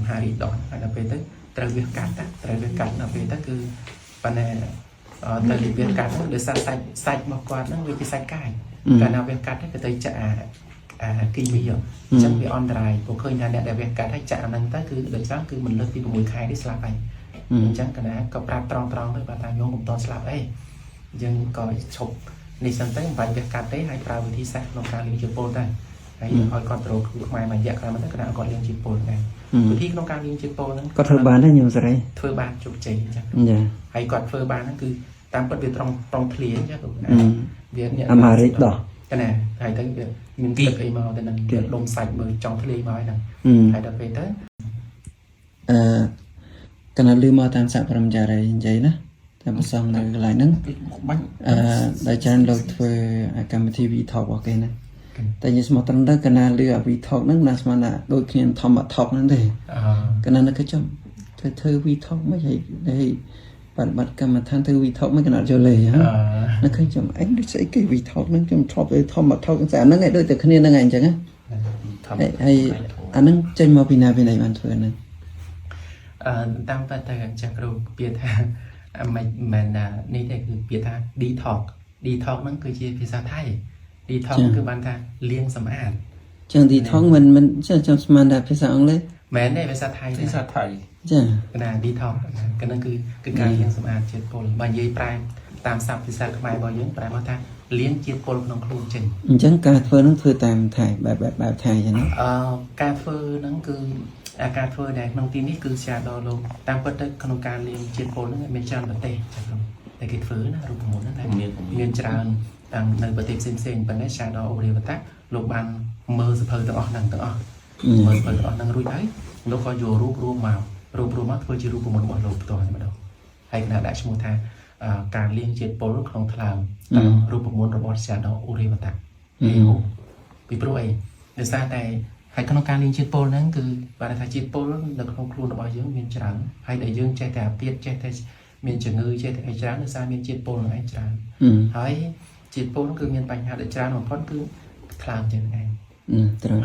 ហារីដនហើយដល់ពេលទៅត្រូវវាកាត់ត្រូវវាកាត់ដល់ពេលទៅគឺប៉ុន្តែត្រូវវាកាត់ដោយសារសាច់របស់គាត់ហ្នឹងវាជាសាច់កាយកាលណាវាកាត់ទៅចាក់គីមីអញ្ចឹងវាអន្តរាយព្រោះឃើញថាអ្នកដែលវាកាត់ហើយចាក់អាហ្នឹងទៅគឺដូចច្រើនគឺមិនលើកពី6ខែនេះស្លាប់ហើយអញ្ចឹងកណាក៏ប្រាប់ត្រង់ទៅបាទថាញោមមិនតស្លាប់អីយើងក៏ឈប់នេះសិនទៅមិនបាច់វាកាត់ទេហើយប្រើវិធីសាស្ត្រក្នុងការលាងជាពលទៅហើយឲ្យគាត់ត្រូវគ្រូខ្មែរមួយរយៈក្រោយមកទៅកណាគាត់លាងជាពលដែរវិធីក្នុងការលាងជាពលហ្នឹងគាត់ធ្វើបានទេញោមសេរីធ្វើបានជោគជ័យអញ្ចឹងចាហើយគាត់ធ្វើបានហ្នឹងគឺតាមពិតវាត្រង់ធ្លាអញ្ចឹងវាអាម៉ារិកដោះកណាហើយទៅវាមានទឹកអីមកទៅនឹងដុំសាច់មើលចង់ធ្លាយមកហ្នឹងហើយដល់ពេលទៅកណាលឺមកតាមសហប្រមចារីនិយាយណាតាមប្រសំនៅកន្លែងហ្នឹងដែលច្រើនលោកធ្វើកម្មវិធី V-Talk របស់គេហ្នឹងតែយើងស្មោះត្រង់ទៅកណាលឺអា V-Talk ហ្នឹងណាស្មានថាដូចគ្នាធម្ម Talk ហ្នឹងទេកណានឹកចាំធ្វើ V-Talk មិនហើយបាត់កម្មដ្ឋានធ្វើ V-Talk មិនកណាចូលលេហ៎នឹកឃើញចាំអញដូចស្អីគេ V-Talk ហ្នឹងខ្ញុំធ្លាប់ធ្វើធម្ម Talk ហ្នឹងឯងដូចតែគ្នាហ្នឹងឯងអញ្ចឹងណាហើយអាហ្នឹងចេញមកពីណាបានធ្វើហ្នឹងតាមតែអញ្ចឹងគ្រូពាក្យថាមិនមែននេះទេគឺពាក្យថា detox ហ្នឹងគឺជាភាសាថៃ detox គឺបានថាលាងសម្អាតចឹង detox មិនចាំស្មានថាភាសាអង់គ្លេសមែនទេភាសាថៃចាកណា detox កណាគឺការលាងសម្អាតជាតិពុលបើនិយាយប្រែតាមស័ព្ទភាសាខ្មែររបស់យើងប្រែមកថាលាងជាតិពុលក្នុងខ្លួនចេញអញ្ចឹងការធ្វើហ្នឹងធ្វើតាមថៃបែបថៃចឹងការធ្វើហ្នឹងគឺការធ្វើដែលក្នុងទីនេះគឺជាដល់លោកតាមពិតទៅក្នុងការលាងជាតិពុលហ្នឹងមានច្រើនប្រទេសចា៎គ្រូតែគេធ្វើណារូបមន្តហ្នឹងតែមានច្រើនតាមនៅប្រទេសផ្សេងប៉ុន្តែជាដល់អូរីវតាលោកបានមើលសភៅទាំងអស់ហ្នឹងមើលសភៅទាំងអស់ហ្នឹងរួចហើយលោកក៏យករូបរួមមកធ្វើជារូបមន្តរបស់លោកផ្ទាល់តែម្ដងហើយគណៈដាក់ឈ្មោះថាការលាងជាតិពុលក្នុងថ្លើមរូបមន្តរបស់ជាដល់អូរីវតាពីព្រោះអីដោយសារតែហើយក្នុងការលាងជាតិពុលហ្នឹងគឺបានថាជាតិពុលនៅក្នុងខ្លួនរបស់យើងមានច្រើនហើយដែលយើងចេះតែអាពាតចេះតែមានជំងឺចេះតែអីច្រើនដោយសារមានជាតិពុលហ្នឹងឯងច្រើនហើយជាតិពុលគឺមានបញ្ហាដែលច្រើនបំផុតគឺថ្លើមចឹងឯង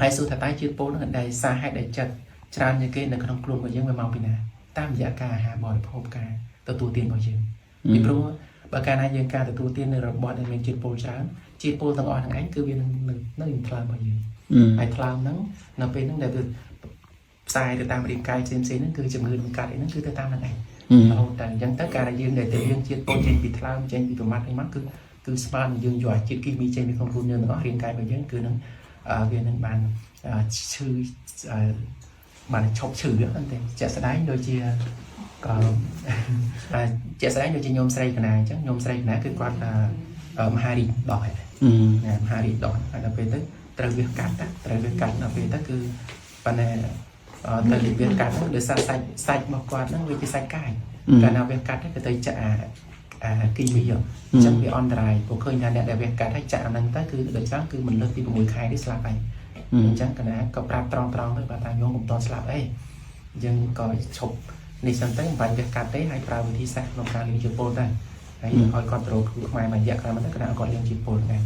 ហើយសួរថាតើជាតិពុលហ្នឹងដែលសារហេតុដែលចិត្តច្រើនជាងគេនៅក្នុងខ្លួនរបស់យើងវាមកពីណាតាមរយៈការអាហារបរិភោគការទទួលទានរបស់យើងពីព្រោះបើកាលណាយើងការទទួលទាននៅរបស់ដែលមានជាតិពុលច្រើនជាតិពុលទាំងអស់ហ្នឹងឯងគឺវានៅថ្លើមរបស់យើងហើយថ្លើមហ្នឹងនៅពេលហ្នឹងដែលវាផ្សាយទៅតាមរាងកាយផ្សេងៗហ្នឹងគឺជំងឺនឹងកាត់អីហ្នឹងគឺទៅតាមហ្នឹងឯងរហូតតែអញ្ចឹងទៅការដែលយើងដែលទៅយើងជាតិពុលចេញពីថ្លើមចេញពីប្រមាត់អីមកគឺស្មើនឹងយើងយកអាជាតិគីមីចេញពីក្នុងខ្លួនយើងទាំងអស់រាងកាយរបស់យើងគឺនឹងវានឹងបានឈឺបានឈប់ឈឺហ្នឹងតែជាក់ស្ដែងដូចជាជាក់ស្ដែងដូចជាញោមស្រីកណាអញ្ចឹងញោមស្រីកណាគឺគាត់មហារីកដោះហើយមហារីកដោះហើយដល់ពេលទៅត្រូវវាកាត់ត្រូវវាកាត់ដល់ពេលទៅគឺប៉ុន្តែត្រូវវាកាត់ដោយសារសាច់របស់គាត់ហ្នឹងវាជាសាច់កាយកាលណាវាកាត់ទៅចាក់គីមីអញ្ចឹងវាអន្តរាយព្រោះឃើញថាអ្នកដែលវាកាត់ហើយចាក់អាហ្នឹងទៅគឺដូចច្រើនគឺមិនលើកពី6ខែនេះស្លាប់ហើយអញ្ចឹងកណាក៏ប្រាប់ត្រង់ទៅបាទថាញោមមិនតស្លាប់អីយើងក៏ឈប់នេះសិនទៅមិនបាច់វាកាត់ទេហើយប្រើវិធីសាស្ត្រក្នុងការលាងជាពលទៅហើយឲ្យគាត់ត្រូវគ្រូខ្មែរមួយរយៈក្រោយមកទៅកណាគាត់លាងជាពលដែរ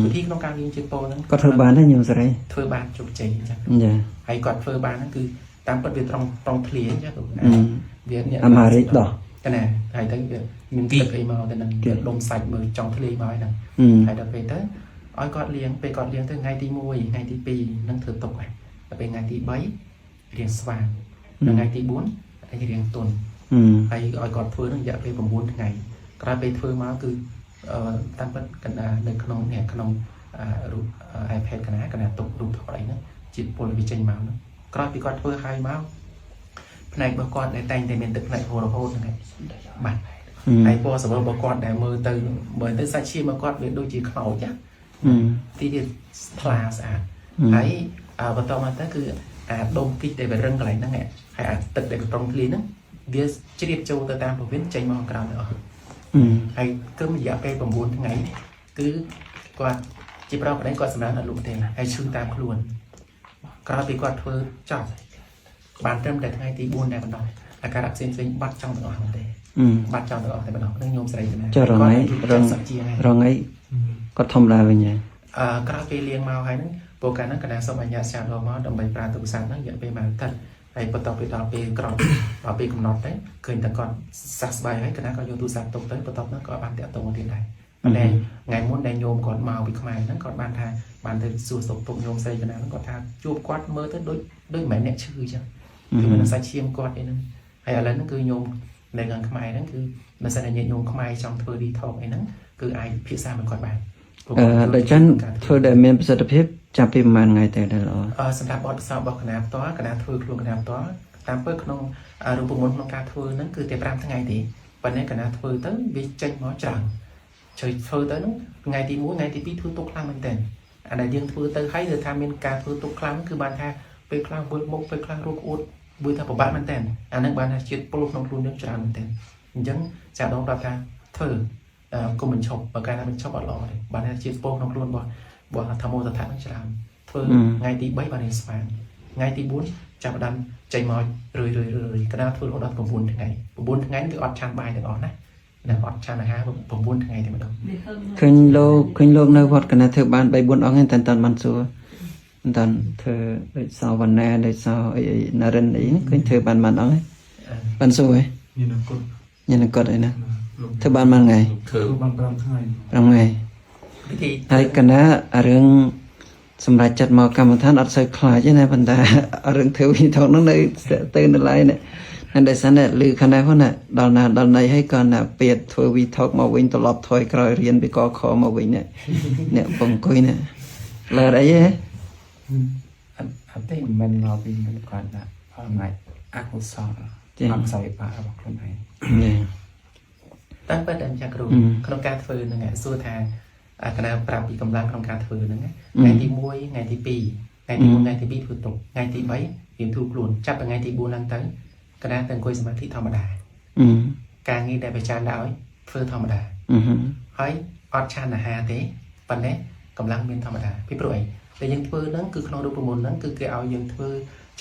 វិធីក្នុងការលាងជាពលហ្នឹងគាត់ធ្វើបានទេញោមសេរីធ្វើបានជោគជ័យអញ្ចឹងហើយគាត់ធ្វើបានហ្នឹងគឺតាមពិតវាត្រង់ធ្លាអញ្ចឹងវាអាម៉ារិកដោះកណាហើយទៅវាមានទឹកអីមកទៅនឹងដុំសាច់មើលចង់ធ្លាយមកហ្នឹងហើយដល់ពេលទៅឲ្យគាត់លាងពេលគាត់លាងទៅថ្ងៃទី1ថ្ងៃទី2នឹងធ្វើទុកហើយដល់ពេលថ្ងៃទី3រៀងស្វាងថ្ងៃទី4រៀងទន់ហើយឲ្យគាត់ធ្វើនឹងរយៈពេល9ថ្ងៃក្រោយពេលធ្វើមកគឺតាមពិតកណ្ដានៅក្នុងរូប iPad កណ្ដាទុករូបថតអីហ្នឹងជាតិពុលវាចេញមកហ្នឹងក្រោយពីគាត់ធ្វើហើយមកផ្នែករបស់គាត់ដែលតែងតែមានទឹកផ្នែករហូតហ្នឹងបាទហើយពណ៌សវរបស់គាត់ដែលមើលទៅសាច់ឈាមរបស់គាត់វាដូចជាខ្មោចចាទីទៀតថ្លាស្អាតហើយបន្តមកទៅគឺអាដុំគិចដែលវារឹងកន្លែងហ្នឹងហើយអាទឹកដែលត្រង់ធ្លាហ្នឹងវាជ្រាបចូលទៅតាមពោះវៀនចេញមកក្រៅទៅអស់ហើយគឺរយៈពេល9ថ្ងៃគឺគាត់ជាប្រកបគាត់សម្រាប់អត់លក់ទេហើយឈឺតាមខ្លួនក្រោយពីគាត់ធ្វើចប់បានត្រឹមតែថ្ងៃទី4តែម្ដងអាការៈផ្សេងបាត់ចង់ទាំងអស់ហ្នឹងទេបាត់ចង់ទាំងអស់តែម្ដងនឹងញោមស្រីទៅណាចុះរងៃគាត់ធម្មតាវិញក្រោយពេលលាងមកហើយហ្នឹងព្រោះកាលហ្នឹងកណ្ដាសុំអញ្ញាតសាទរមកដើម្បីប្រើទូរស័ព្ទហ្នឹងរយៈពេល1អាទិត្យ ហើយបន្តទៅដល់ពេលក្រោយដល់ពេលកំណត់ទៅឃើញតែគាត់សះស្បើយហើយកណាក៏យកទូរស័ព្ទទុកទៅបន្ទាប់ហ្នឹងក៏បានតាក់ទងទៀតដែរប៉ុន្តែថ្ងៃមុនដែលញោមគាត់មកពីខ្មែរហ្នឹងគាត់បានថាបានទៅសួរសុខទុក្ខញោមស្រីកណាហ្នឹងគាត់ថាជួបគាត់មើលទៅដូចមិនមែនអ្នកឈឺអញ្ចឹងគឺមិនសាច់ឈាមគាត់អីហ្នឹងហើយឥឡូវហ្នឹងគឺញោមនៅខាងខ្មែរហ្នឹងគឺមិនសិនតែញាតិញោមខ្មែរចង់ធ្វើ detox អីហ្នឹងគឺអាចភាសាមិនគាត់បានដែលចឹងធ្វើដែលមានប្រសិទ្ធភាពចាប់ពីប្រហែលថ្ងៃទៅដែរល្អសម្រាប់បទពិសោធន៍របស់គណៈផ្ទាល់គណៈធ្វើខ្លួនគណៈផ្ទាល់តាមពិតក្នុងរូបមន្តក្នុងការធ្វើហ្នឹងគឺតែ5ថ្ងៃទេប៉ុន្តែគណៈធ្វើទៅវាចេញមកច្រើនជួយធ្វើទៅហ្នឹងថ្ងៃទី1ថ្ងៃទី2ធ្វើទុកខ្លាំងមែនទែនអាដែលយើងធ្វើទៅហើយគឺថាមានការធ្វើទុកខ្លាំងគឺបានថាពេលខ្លះវិលមុខពេលខ្លះរោគអួតមួយថាពិបាកមែនទែនអាហ្នឹងបានថាជាតិពុលក្នុងខ្លួនយើងច្រើនមែនទែនអញ្ចឹងចាដងប្រាប់ថាធ្វើគុំមិនឈប់បើកាលណាមិនឈប់អត់ល្អទេបានថាជាតិពុលក្នុងខ្លួនរបស់ធម្មតាហ្នឹងច្រើនធ្វើថ្ងៃទី3បានរៀនស្មានថ្ងៃទី4ចាប់ដើមចេញមករឿយកណ្ដាលធ្វើរហូតដល់9ថ្ងៃ9ថ្ងៃគឺអត់ឆានបាយទាំងអស់ណាអត់ឆានអាហារ9ថ្ងៃតែម្ដងឃើញលោកនៅវត្តកណាធ្វើបាន3 4អង្គតែតបានសួរតធ្វើដូចសវណ្ណាដូចសអីនរិនអីឃើញធ្វើបានអង្គហ៎បានសួរហ៎ញ៉ាំកត់អីណាធ្វើបានមួយថ្ងៃធ្វើបាន5ថ្ងៃ5ថ្ងៃហើយកណារឿងសម្រាប់ចាត់មកកម្មដ្ឋានអត់សូវខ្លាចទេណាប៉ុន្តែរឿងធ្វើវិធហ្នឹងនៅទៅនៅឡើយនេះហើយដែលសិនឮខាងណាផងណាដល់ណាដល់ណីហើយក៏ណាពេតធ្វើវិថកមកវិញត្រឡប់ថយក្រោយរៀនពីកខមកវិញនេះអ្នកបងអង្គុយនេះលើអីហ៎អត់ទេមិនមកពីគាត់ណាថ្ងៃអកុសលអកុសលបារបស់ខ្លួនឯងតាមពិតអញ្ចឹងគ្រូក្នុងការធ្វើហ្នឹងសួរថាគណៈប្រាប់ពីកម្លាំងក្នុងការធ្វើហ្នឹងថ្ងៃទី1ថ្ងៃទី2ថ្ងៃទី1ថ្ងៃទី2ធ្វើទុកថ្ងៃទី3រៀនធូរខ្លួនចាប់ពីថ្ងៃទី4ឡើងទៅគណៈទៅអង្គុយសមាធិធម្មតាការងារដែលប្រចាំដោយធ្វើធម្មតាហើយអត់ឆានអាហារទេប៉ុន្តែកម្លាំងមានធម្មតាពីព្រោះអីតែយើងធ្វើហ្នឹងគឺក្នុងរូបមន្តហ្នឹងគឺគេឲ្យយើងធ្វើ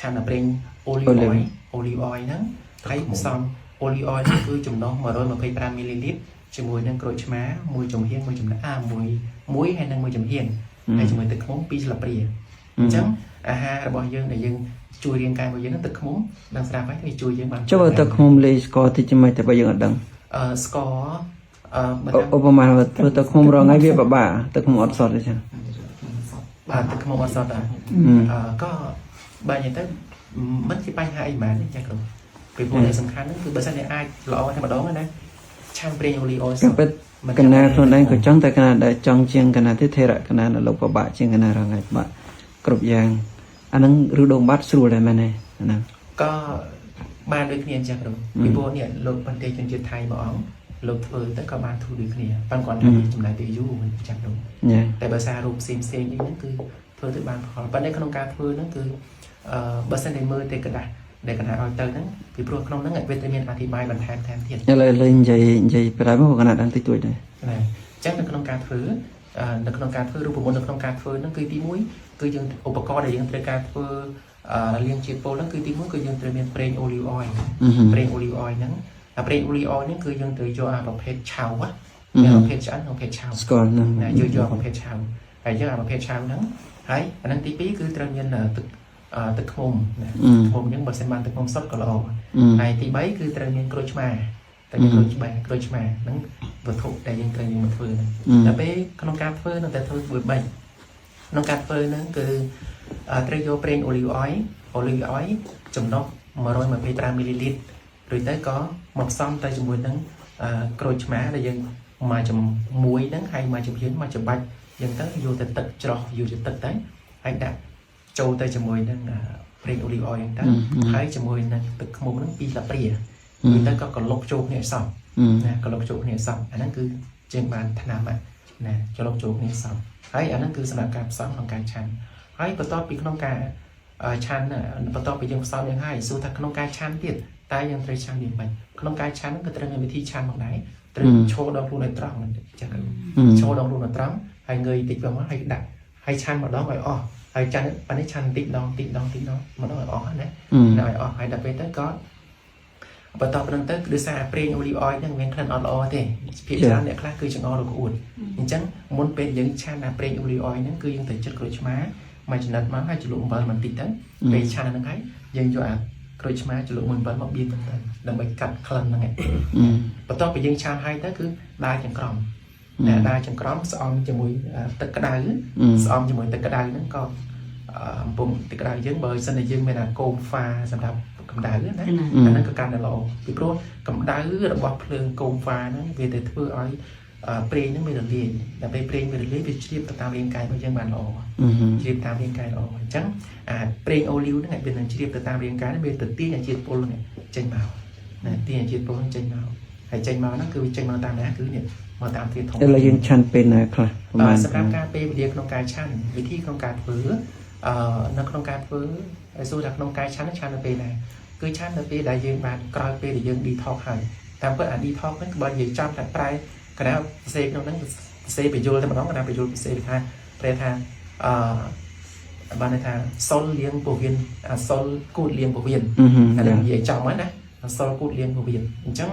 ឆានប្រេងអូលីវអុយហ្នឹងហើយផ្សំអូលីវអុយគឺចំណុះ125មីលីលីត្រជាមួយនឹងក្រូចឆ្មាមួយចំហៀងមួយចំណែកមួយហើយនឹងមួយចំហៀងហើយជាមួយទឹកឃ្មុំ2ស្លាបព្រាអញ្ចឹងអាហាររបស់យើងដែលយើងជួយរាងកាយរបស់យើងទឹកឃ្មុំដឹងស្រាប់ហើយវាជួយយើងបានចុះទឹកឃ្មុំលេស្ករតិចមិនតែបើយើងអត់ដឹងស្ករឧបមាធ្វើទឹកឃ្មុំរងហើយវាពិបាកទឹកឃ្មុំអត់សតទេចឹងបាទទឹកឃ្មុំអត់សតដែរក៏បើនិយាយទៅមិនជាបញ្ហាអីមែនទេចាគ្រូពីព្រោះដែលសំខាន់ហ្នឹងគឺបើសិនជាអាចល្អតែម្ដងណាឆានប្រេងអូលីវអុយកណាខ្លួនឯងក៏ចង់តែកណាដែលចង់ជាងកណាទេធេរៈកណានៅលោកពិបាកជាងកណារងហើយបាក់គ្រប់យ៉ាងអាហ្នឹងឬដងបាត់ស្រួលដែរមែនទេហ្នឹងក៏បានដូចគ្នាអញ្ចឹងគ្រូពីព្រោះនេះលោកបន្តិជនជាតិថៃមួយអង្គលោកធ្វើទៅក៏បានធូរដូចគ្នាប៉ុន្តែគាត់ចំណាយពេលយូរមិនចាំđâuតែបើសាររូបផ្សេងអីហ្នឹងគឺធ្វើទៅបានផលប៉ុន្តែក្នុងការធ្វើហ្នឹងគឺបើសិនតែមើលតែกระดาษដែលកណ្ដាលឲ្យទៅហ្នឹងពីព្រោះក្នុងហ្នឹងវាតែមានអធិប្បាយបន្ថែមទៀតឥឡូវលេងនិយាយប្រហែលមកកណ្ដាលដល់តិចតួចដែរអញ្ចឹងនៅក្នុងការធ្វើរូបមន្តនៅក្នុងការធ្វើហ្នឹងគឺទី1គឺយើងឧបករណ៍ដែលយើងត្រូវការធ្វើលាងជាតិពុលហ្នឹងគឺទី1គឺយើងត្រូវមានប្រេងអូលីវអុយប្រេងអូលីវអុយហ្នឹងប្រេងអូលីវអុយហ្នឹងគឺយើងត្រូវយកអាប្រភេទឆៅមានប្រភេទឆ្អិនប្រភេទឆៅស្គាល់ហ្នឹងយកប្រភេទឆៅហើយយកអាប្រភេទឆៅហ្នឹងហើយអាហ្នឹងទី2គឺត្រូវមានទឹកឃ្មុំឃ្មុំអញ្ចឹងបើសិនបានទឹកឃ្មុំសុទ្ធក៏ល្អហើយទី3គឺត្រូវមានក្រូចឆ្មាតែក្រូចឆ្មាហ្នឹងវត្ថុដែលយើងត្រូវយកមកធ្វើហ្នឹងតែពេលក្នុងការធ្វើនៅតែធ្វើមួយបាច់ក្នុងការធ្វើហ្នឹងគឺត្រូវយកប្រេងអូលីវអុយចំណុះ125មីលីលីត្ររួចទៅក៏មកផ្សំទៅជាមួយនឹងក្រូចឆ្មាដែលយើងមកជាមួយហ្នឹងហើយមកចំហៀងមកច្បាច់អញ្ចឹងទៅយកទៅទឹកច្រោះយកទៅទឹកទៅហើយដាក់ចូលទៅជាមួយនឹងប្រេងអូលីវអុយហ្នឹងហើយជាមួយនឹងទឹកឃ្មុំហ្នឹង2ស្លាបព្រារួចទៅក៏កលុកចូលគ្នាសោះណាកលុកចូលគ្នាសោះអាហ្នឹងគឺជាងបានថ្នាំណាកលុកចូលគ្នាសោះហើយអាហ្នឹងគឺសម្រាប់ការផ្សំក្នុងការឆាន់ហើយបន្ទាប់ពីក្នុងការឆាន់បន្ទាប់ពីយើងផ្សំយ៉ាងហើយសួរថាក្នុងការឆាន់ទៀតតែយើងត្រូវឆាន់យ៉ាងម៉េចក្នុងការឆាន់ហ្នឹងក៏ត្រូវមានវិធីឆាន់ផងដែរត្រូវឈរដល់ខ្លួនឲ្យត្រង់ហ្នឹងចឹងឈរដល់ខ្លួនឲ្យត្រង់ហើយងើយតិចទៅមកហើយដាក់ហើយឆាន់ម្ដងឲ្យអស់ហើយចាន់ប៉ានេះឆាន់តិចដងម្ដងឲ្យអស់ណាឲ្យអស់ហើយដល់ពេលទៅក៏បន្តទៅនឹងទៅគឺដោយសារប្រេងអូលីវអុយហ្នឹងមានក្លិនអត់ល្អទេភាគច្រើនអ្នកខ្លះគឺចង្អុលរកអួតអញ្ចឹងមុនពេលយើងឆាន់ប្រេងអូលីវអុយហ្នឹងគឺយើងត្រូវចិត្តក្រូចឆ្មាមួយចំណិតមកហើយជ្រលក់អំបិលបន្តិចទៅពេលឆាន់ហ្នឹងហើយយើងយកអា ក្រូចឆ្មាចលក់មួយប៉ុណ្ណឹងមកបៀនទៅដើម្បីកាត់ក្លិនហ្នឹងឯងបន្ទាប់ពីយើងឆាហើយទៅគឺដាចចង្ក្រមដាចចង្ក្រមស្អំជាមួយទឹកក្តៅស្អំជាមួយទឹកក្តៅហ្នឹងក៏អំពងទឹកក្តៅយើងបើសិនតែយើងមានអាកូមហ្វាសម្រាប់កម្ដៅណាអាហ្នឹងក៏កាន់តែល្អពីព្រោះកម្ដៅរបស់ភ្លើងកូមហ្វាហ្នឹងវាទៅធ្វើឲ្យប្រេងហ្នឹងវារលាយដល់ពេលប្រេងវារលាយវាជ្រាបទៅតាមរាងកាយរបស់យើងបានល្អជ្រាបតាមរាងកាយល្អអញ្ចឹងអាប្រេងអូលីវហ្នឹងវានឹងជ្រាបទៅតាមរាងកាយវាទៅទាញអាជាតិពុលហ្នឹងចេញមកណាទាញអាជាតិពុលហ្នឹងចេញមកហើយចេញមកហ្នឹងគឺវាចេញមកតាមណាគឺនេះមកតាមធាតុធម្មជាតិឥឡូវយើងឆាន់ពេលណាខ្លះប្រហែលសម្រាប់ការពេលវេលាក្នុងការឆាន់វិធីក្នុងការធ្វើនៅក្នុងការធ្វើឲ្យសួរថាក្នុងការឆាន់នៅពេលណាគឺឆាន់នៅពេលដែលយើងបានក្រោយពេលដែលយើង detox ហើយតាមពិតអា detox ហ្នឹងបើនិយាយចំតែប្រែកណ្ដាលផ្សេងក្នុងហ្នឹងផ្សេងបញ្យលតែម្ដងកណ្ដាលបញ្យលផ្សេងថាប្រែថាបានថាសុលលៀងពោះវៀនសុលគូតលៀងពោះវៀនតែនិយាយចំហ្នឹងណាសុលគូតលៀងពោះវៀនអញ្ចឹង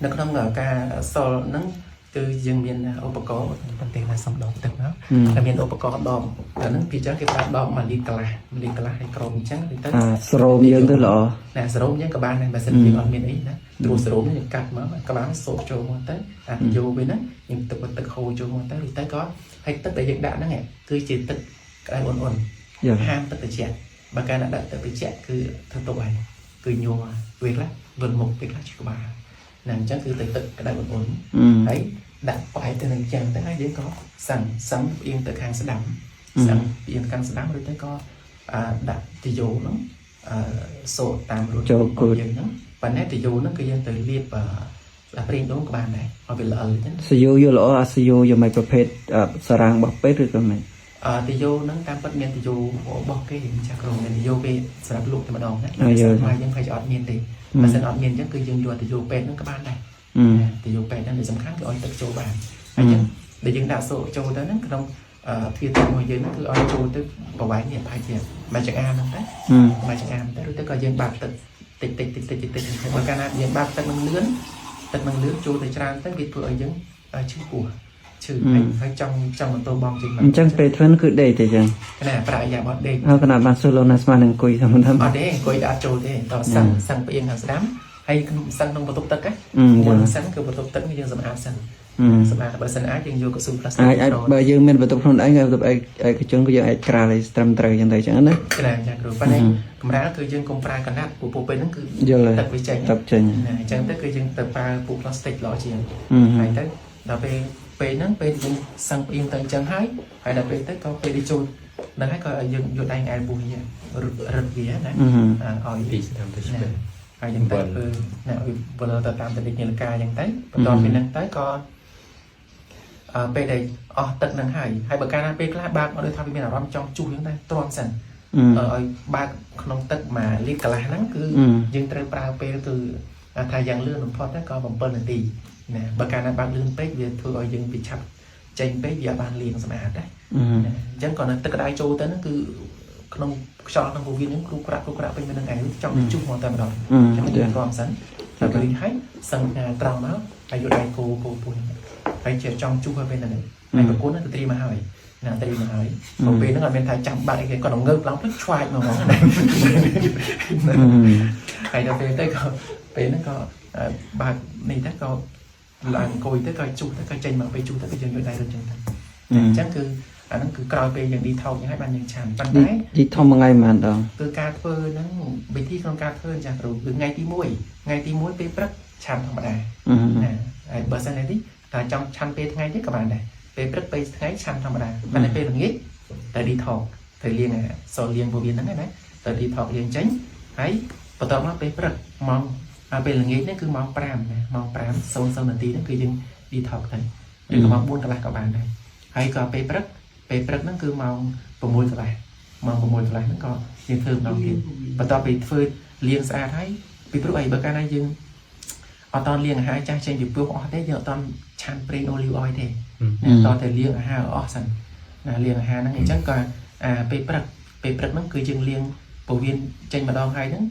នៅក្នុងការសុលហ្នឹងគឺយើងមានឧបករណ៍បន្តិចណាសំដងទឹកមកតែមានឧបករណ៍ដបតែហ្នឹងពីចឹងគេប្រើដប1លីត្រកន្លះឲ្យក្របអញ្ចឹងទៅស្រោមយើងទៅល្អណាស្រោមយើងក៏បានដែរបើសិនយើងអត់មានអីណាទ្រស្រោមយើងកាត់មកក្បាលសូកចូលមកទៅអាយោវិញហ្នឹងយើងទឹកហូរចូលមកទៅឬទៅក៏ហើយទឹកដែលយើងដាក់ហ្នឹងគឺជាទឹកក្តៅអ៊ុនហាមទឹកត្រជាក់បើកាលណាដាក់ទឹកត្រជាក់គឺធ្វើទុកហើយគឺញ័រពេលខ្លះវិលមុខពេលខ្លះជាក្បាលណាអញ្ចឹងគឺទៅទឹកក្តៅអ៊ុនហើយដាក់ប្រហែលទៅនឹងចាំទៅហើយយើងក៏សឹងផ្អៀងទៅខាងស្ដាំសឹងផ្អៀងខាងស្ដាំឬទៅក៏ដាក់ទីយោហ្នឹងសូត្រតាមរត់ចូលគូយើងហ្នឹងប៉ុន្តែទីយោហ្នឹងគឺយើងទៅលាបប្រេងដូងក៏បានដែរឲ្យវាល្អអញ្ចឹងសយោយកល្អអាសយោយកមិនប្រភេទសារ៉ាងរបស់ពេទ្យឬក៏មិនទីយោហ្នឹងតាមពិតមានទីយោរបស់គេចាស់ក្រុមមានទីយោគេសម្រាប់លក់តែម្ដងណាតែយើងឃើញអត់មានទេបើសិនអត់មានអញ្ចឹងគឺយើងយកទីយោពេទ្យហ្នឹងក៏បានដែរទីយោពេទ្យហ្នឹងសំខាន់គឺឲ្យទឹកចូលបានអញ្ចឹងដែលយើងដាក់សូចូលទៅហ្នឹងក្នុងទ្វារទឹករបស់យើងហ្នឹងគឺឲ្យចូលទៅប្រវែងនេះប្រហែលជាមួយចង្អាហ្នឹងតែមួយចង្អាទៅឬទៅក៏យើងបាក់ទឹកតិចបើកាលណាយើងបាក់ទឹកនឹងលឿនចូលទៅច្រើនទៅវាធ្វើឲ្យយើងឈឺពោះឈឺហើយចង់បន្តបងចេញមកអញ្ចឹងពេលធ្វើគឺដេកទេចឹងណាប្រាក់យ៉ាបត់ដេកហើយកណ្ដាលបានសូឡូណាស្មាននឹងអង្គុយធម្មតាអត់ទេអង្គុយដាក់ចូលទេតសឹងផ្អៀងខាងស្ដាំហើយសឹងក្នុងបន្ទប់ទឹកមុនសឹងគឺបន្ទប់ទឹកនេះយើងសម្អាតសិនសម្អាតបើសិនអាចយើងយកកស៊ូផ្លាស្ទិកអាចបើយើងមានបន្ទប់ខ្លួនឯងបន្ទប់ឯកជនក៏យើងអាចក្រាលឲ្យត្រឹមត្រូវចឹងទៅចឹងណាក្រាលចាគ្រូប៉ុន្តែកម្រាលគឺយើងកុំប្រើកណាត់ពូពេលហ្នឹងគឺទឹកវាចេញទឹកចេញអញ្ចឹងទៅគឺយើងទៅប្រើពូផ្លាស្ទិកល្អជាងហើយទៅដល់ពេលហ្នឹងពេលយើងសឹងផ្អៀងទៅអញ្ចឹងហើយដល់ពេលទៅក៏ពេលđiចូលហ្នឹងហើយក៏យើងយកដៃឯពោះវារឹតវាណាឲ្យពីស្ដាំទៅឆ្ពេហើយយ៉ាងទៅគឺអ្នកវិលទៅតាមតនិកនាឡិកាយ៉ាងទៅបន្ទាប់ពីហ្នឹងទៅក៏ពេលដែលអស់ទឹកហ្នឹងហើយបើកាលណាពេលខ្លះបើកមកដូចថាវាមានអារម្មណ៍ចង់ជុះយ៉ាងដែរទ្រាំសិនឲ្យបើកក្នុងទឹកមួយលីត្រកន្លះហ្នឹងគឺយើងត្រូវប្រើពេលគឺថាយ៉ាងលឿនបំផុតក៏7នាទីណាបើកាលណាបើកលឿនពេកវាធ្វើឲ្យយើងវាឆាប់ចេញពេកវាបានលាងសម្អាតដែរអញ្ចឹងក៏នៅទឹកក្តៅចូលទៅហ្នឹងគឺក្នុងខ្យល់ក្នុងពោះវៀនហ្នឹងគ្រូក្រាក់ពេញមិននឹងឯងចង់ជុះមកតែម្ដងអញ្ចឹងយើងទ្រាំសិនតែពេលហើយសឹងត្រង់មកហើយយកដៃគោពោះហ្នឹងហើយជាចង់ជុះឲ្យពេលហ្នឹងហើយប្រគល់ហ្នឹងទៅត្រៀមមកហើយណាត្រៀមមកហើយពេលហ្នឹងអត់មានថាចាំបាត់អីគេគាត់ងើបឡើងភ្លេចឆ្វាយមកហ្នឹងហើយដល់ពេលទៅក៏ពេលហ្នឹងក៏បើកនេះទៅក៏ឡើងអង្គុយទៅក៏ជុះទៅក៏ចេញមកពេលជុះទៅក៏យើងយកដៃរត់ចឹងទៅអញ្ចឹងគឺអាហ្នឹងគឺក្រោយពេលយើង detox យ៉ាងហើយបានយើងឆាន់ប៉ុន្តែ detox មួយថ្ងៃប៉ុន្មានដងគឺការធ្វើហ្នឹងវិធីក្នុងការធ្វើចាស់គ្រូគឺថ្ងៃទី1ពេលព្រឹកឆាន់ធម្មតាណាហើយបើសិននេះតែចង់ឆាន់ពេលថ្ងៃទៀតក៏បានដែរពេលព្រឹកពេលថ្ងៃឆាន់ធម្មតាប៉ុន្តែពេលល្ងាចតែ detox ទៅលាងសលៀងពោះវៀនហ្នឹងណាទៅ detox លាងចេញហើយបន្តមកពេលព្រឹកម៉ោងពេលល្ងាចនេះគឺម៉ោង5ណាម៉ោង5:00នាទីហ្នឹងគឺយើង detox ទៅឬក៏ម៉ោង4កន្លះក៏បានដែរហើយក៏ពេលព្រឹកហ្នឹងគឺម៉ោង6កន្លះហ្នឹងក៏យើងធ្វើម្ដងទៀតបន្ទាប់ពីធ្វើលាងស្អាតហើយពីព្រោះអីបើកាលណាយើងអត់តលាងអាហារចាស់ចេញពីពោះអស់ទេយើងអត់តឆាន់ប្រេងអូលីវអុយទេតតែលាងអាហារអស់សិនណាលាងអាហារហ្នឹងអញ្ចឹងក៏ពេលព្រឹកហ្នឹងគឺយើងលាងពោះវៀនចេញម្ដងហើយហ្នឹង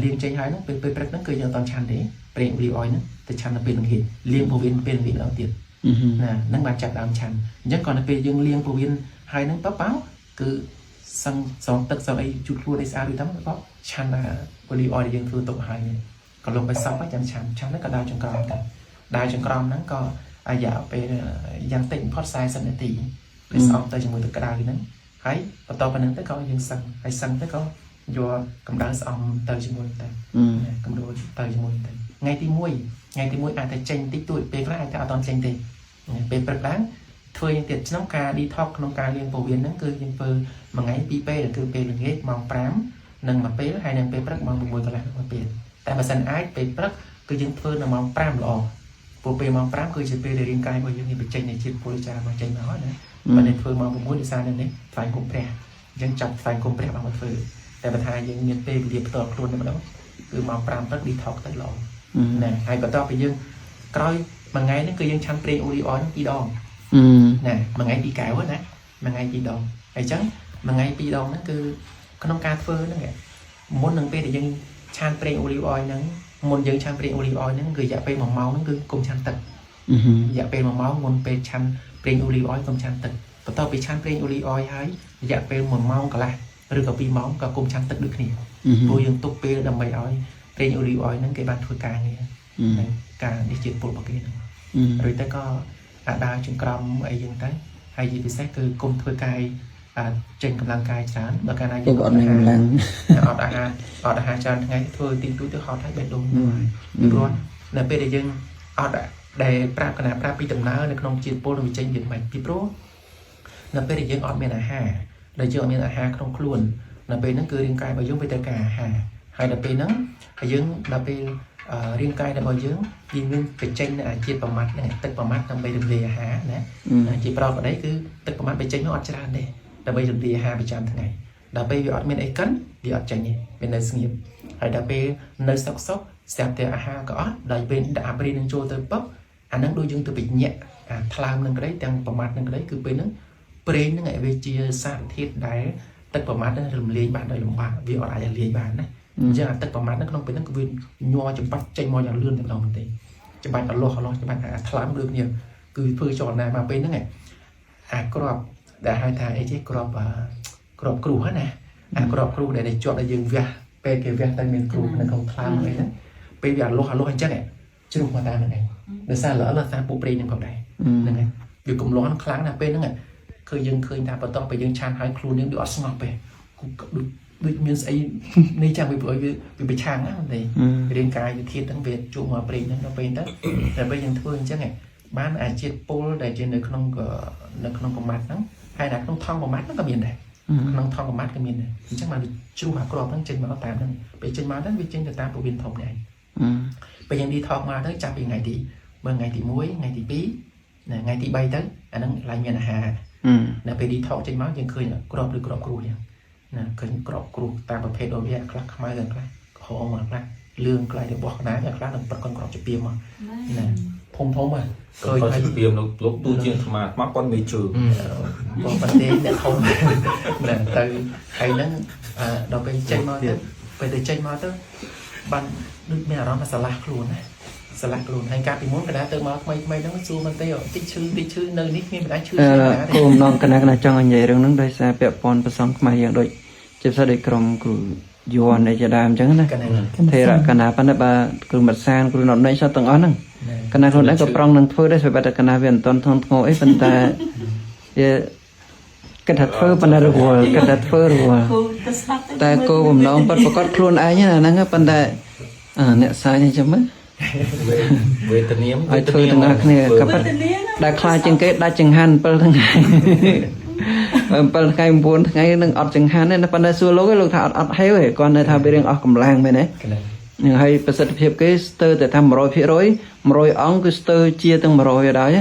លាងចេញហើយហ្នឹងពេលព្រឹកហ្នឹងគឺយើងអត់តឆាន់ទេប្រេងអូលីវអុយហ្នឹងទៅឆាន់នៅពេលល្ងាចលាងពោះវៀនពេលល្ងាចដល់ទៀតណាហ្នឹងបានចាប់ដើមឆាន់អញ្ចឹងក៏នៅពេលយើងលាងពោះវៀនហើយហ្នឹងប៉គឺ song tức sau ấy chụp luôn để sao đi tắm có chăn là body oil dân phương tụng hai này còn lông bay sáu chăn chăn nó có đai trong crom nó có dạo về dân tỉnh hot size sân tỷ để xong tới chừng mười từ đaiហ្នឹងhay và tao bên tới có dân sân hay sân tới có do cầm đá xong tới chừng mười tay cầm đôi tới chừng mười tay ngay tí mũi ai thấy tranh tích tuổi về phải ai ta toàn tranh thì về bật đáng thôi những tiệt nông ca đi thóc nông ca liên phổ biến nó cứ những phơi mà ngay pp là cứ pe là hết màu prám nâng mà pe hay nâng pe rất màu mùi còn lại mà pe tại mà sân ái pe rất cứ những phơi là màu prám lò phổ pe màu prám cứ chỉ pe để riêng cài bao nhiêu bị tranh này chỉ phơi trà mà tranh nó nữa mà nên phơi màu mùi đi xa nên đấy phải cũng pre dân chặt phải cũng pre bằng một phơi tại mà thay những miền pe bị điệp tọt luôn đấy mà đó cứ màu prám rất đi thóc tới lò nè hay còn to bây giờ coi mà ngay nó cứ dân chăn pre uri nó đi đòn nè mà ngay đi cạo hết nè mà ngay đi đòn hay chắn mà ngay đi đòn nó cứ có nông ca phơ nó nghe muốn nâng pe để dân chan pre olive oil nó muốn dân chan pre olive oil nó người dạ pe màu máu nó cứ cùng chan tật dạ pe màu máu muốn pe chan pre olive oil cùng chan tật và tao bị chan pre olive oil hay dạ pe màu máu cả lại rồi có pi máu cả cùng chan tật được nè vô dân tục pe đầm mày oil pre olive oil nó cái bàn thua càng này càng đi chuyện bộ bạc kia rồi tới có đa chừng crom ấy dân tới hay gì thì sẽ cứ cùng thôi cài trên cầm lăng cài chán và cái này cái bọn này lăng họ đã cho ngay thôi tin túi tôi họ thấy bên đúng rồi là bây giờ dân họ đã để pra cái nào pra pi tầm ná để không chuyện pol trên việt mạch pi pro là bây giờ dân họ bên là hà để cho bên là hà không luôn là bên nó cứ riêng cài và giống với tất cả hà hay là bên nó dân là bên riêng cài là bao nhiêu vì nguyên phải tranh là chia vào mặt này tất vào mắt trong bây đường lìa há nè chỉ vào ở đấy cứ tất vào mắt bị tranh nó ọt ra đây là bây đường lìa hà bị chạm thế này là bây giờ ọt bên ấy cấn vì ọt tranh này bên này nghiệp hay là bên nơi sọc sọc xem từ ha có đại bên đã bên nên cho tới bắp nó đôi dương từ bị nhẹ tham nâng cái đấy tăng vào mặt nâng cái đấy cứ bên nó bên nó ngày về chia sang thiết đấy tất vào mắt nó làm lìa bạn đây làm bạn vì ọt lại là lìa bạn đấy giờ tất cả mắt nó không phải nó cứ nhoi chụp bắt tranh môi dạng lươn từ đầu mình thì chụp bắt ở lo chụp bắt thám được nhiều cứ phơi tròn này mà bên nó này crop đã hai thằng ấy chứ crop cừu hết nè crop cừu để chọn là dừng việc về cái việc tay miền cừu nó không thám ấy đấy bây giờ lo hành chắc này chứ không quan tâm này để xa lỡ là xa bộ pre những con này này việc cùng lo nó kháng là bên nó này khơi dừng khơi ta bắt đầu phải dừng chan hai cừu những đứa ngọc về được miếng ấy này chẳng bị bị chàng á thì riêng cái thiếtทั้งViệt chủ mà bên nó bên đó là bây giờ thương chứ này bán trên pol để trên nơi không có mặt nó hay là không thong của mắt nó có miền này không thong của mắt cái miền này chắc mà chu hạt cọp nó trên máu tạm đó bị trên máu đó bị trên người ta của biên phòng này bây giờ đi thong mà tới chặt bị ngày thì muối ngày thì bí ngày thì bay tới nó lại như là hà là phải đi thong trên máu nhưng khơi là cọp được cọp cừu nè cái cọp cừuตามประเภทโดยคลาสขมายกันคลาสหอมมาคลาสเรื่องใครเดี๋ยวบอกนะอย่างคลาสหนึ่งประกอบกรอบจะเปียมาnè thông màเคยเปียมลบตู้เชียงมามักก้อนไม่trường còn vấn đề là không nè từ hay nó đầu bên chơi mơ tới về từ chơi mơ tới ban được mẹ đó là sờ lạc luôn hay cá thì muốn cái đá từ mơ mày nó xu mình tây ở tích chữ nơi nít mình đã chữ cô non cái này trong anh vậy nó đây xa bẹp pon và xong mày hiện đội chụp sao để cầm cử yuan nàyจะđàm chẳng này thế là cái nào pan ba cử mặt sang cử nón này sao từng ón nè cái nàoคนนั้นก็ปรองนั่งធ្វើដែរស្បែកកណាវាអត់តន់ធំធ្ងរអីប៉ុន្តែគិតថាធ្វើប៉ុន្តែរវល់គិតថាធ្វើរវល់តែគោបំណងប៉ាត់ប្រកាសខ្លួនឯងហ្នឹងប៉ុន្តែអ្នកសាយនេះចាំមើលវេទនាមឲ្យធ្វើទាំងអស់គ្នាក៏ប៉ាត់ដែលខ្លាចជាងគេដាច់ចង្ហាន់7ថ្ងៃ7ថ្ងៃ9ថ្ងៃនឹងអត់ចង្ហាន់ទេប៉ុន្តែសួរលោកថាអត់ហេវទេគាត់នៅថាវារឿងអស់កម្លាំងមែនទេហើយប្រសិទ្ធភាពគេស្ទើរតែថា 100% 100 អង្គគឺស្ទើរជាទាំង 100 ដែរ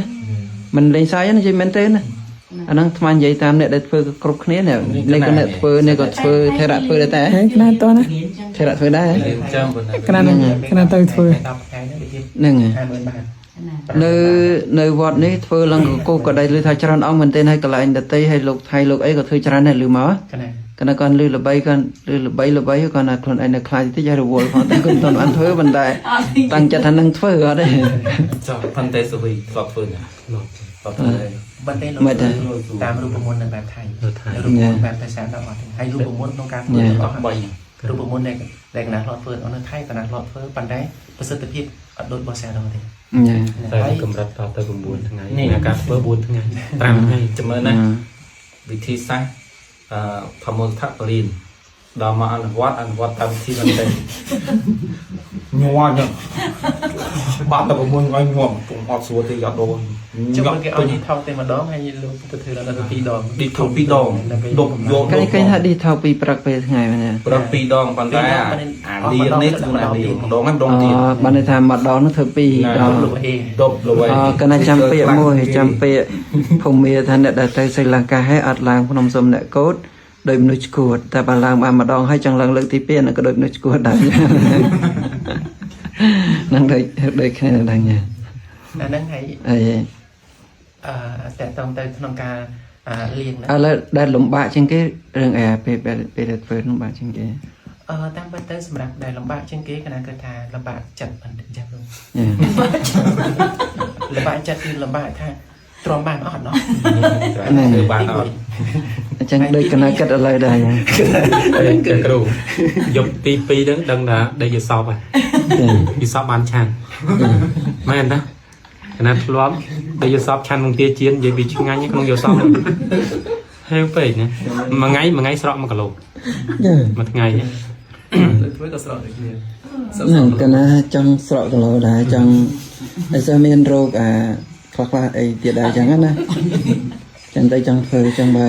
មិនលេងសាយទេនិយាយមែនទេណាអាហ្នឹងថ្មនិយាយតាមអ្នកដែលធ្វើគ្រប់គ្នានេះលេងក៏អ្នកធ្វើនេះក៏ធ្វើថេរៈធ្វើដែរតែកណាតោះណាថេរៈធ្វើដែរកណាទៅធ្វើហ្នឹងនៅវត្តនេះធ្វើឡើងគោក៏ដែរលឺថាច្រើនអង្គមែនទេហើយកន្លែងដតីហើយលោកថៃលោកអីក៏ធ្វើច្រើនដែរលឺមកកណ្ដាគាត់លឺល្បីគាត់ណាខ្លួនឯងនៅខ្លាចតិចហើយរវល់ផងតែគាត់មិនបានធ្វើប៉ុន្តែតាំងចិត្តថានឹងធ្វើអត់ទេចុះផាន់តេសុវីធ្លាប់ធ្វើណាធ្លាប់ធ្វើ บันเต้ลงตามรูปมนต์ในแบบไทยรูปมนต์แบบภาษาตะวันให้รูปมนต์ต้องการเปิดต่อไปรูปมนต์ในขณะหลอดเปิดเอาในไทยขณะหลอดเปิดปันได้ประสิทธิภาพโดยบอสแซดเลย តែកម្រិតតទៅ9ថ្ងៃអាការធ្វើ4ថ្ងៃ5ថ្ងៃ ចាំមើលណាវិធីសាស្ត្រធម្មថាបរិនដល់មកអនុវត្តតាមវិធីហ្នឹងទៅញ័រញ៉ាំបាត់តែ6ថ្ងៃញ័រពុំអត់ស្រួលទេយកដូរ ចុះគេឲ្យថោកតែម្ដងហើយលោកទៅធ្វើដល់ទៅ2ដង ឌីថោ2ដងដប់យក cáiថាឌីថោពីព្រឹកពេលថ្ងៃមែនទេ ប្រឹក2ដងប៉ុន្តែអាលៀននេះគឺអាលៀនម្ដងហ្នឹងម្ដងទៀត បានន័យថាម្ដងនោះធ្វើ2ដង លោកអេ ដប់លវៃ កណាចាំពាក្យមួយចាំពាក្យភូមិថាអ្នកដែលទៅស្រីលង្កាឲ្យអត់ឡើងភ្នំសុំអ្នកកូតដោយមនុស្សឈួតតែបើឡើងបានម្ដងហើយចង់ឡើងលើកទី2ក៏ដោយមនុស្សឈួតដែរនឹងដូចគ្នាដែរញ៉ា អាហ្នឹងហើយ អី តែតទៅក្នុងការលៀងណា ឥឡូវដែលលំបាកជាងគេរឿងអីពេលធ្វើលំបាកជាងគេ តាមពិតទៅសម្រាប់ដែលលំបាកជាងគេគណៈគឺថាលំបាកចិត្តបន្តិចចាំលោកលំបាកចិត្តគឺលំបាកថាទ្រាំបានអត់ណោះ ធ្វើបានអត់ អញ្ចឹងដូចកណាគិតឥឡូវដែរ គ្រូយប់ទី2ហ្នឹងដឹងថាដេកយសពហើយយសពបានឆានមែនតាកណាធ្លាប់ដេកយសពឆាននឹងទាជៀននិយាយវាឆ្ងាញ់ក្នុងយសពហើយពេកណាមួយថ្ងៃស្រក1គីឡូមួយថ្ងៃ ធ្វើក៏ស្រកដូចគ្នា ហ្នឹងកណាចង់ស្រកគីឡូដែរចង់តែសិស្សមានរោគខ្លះអីទៀតដែរអញ្ចឹងណាចឹងតែចង់ធ្វើចឹងបើ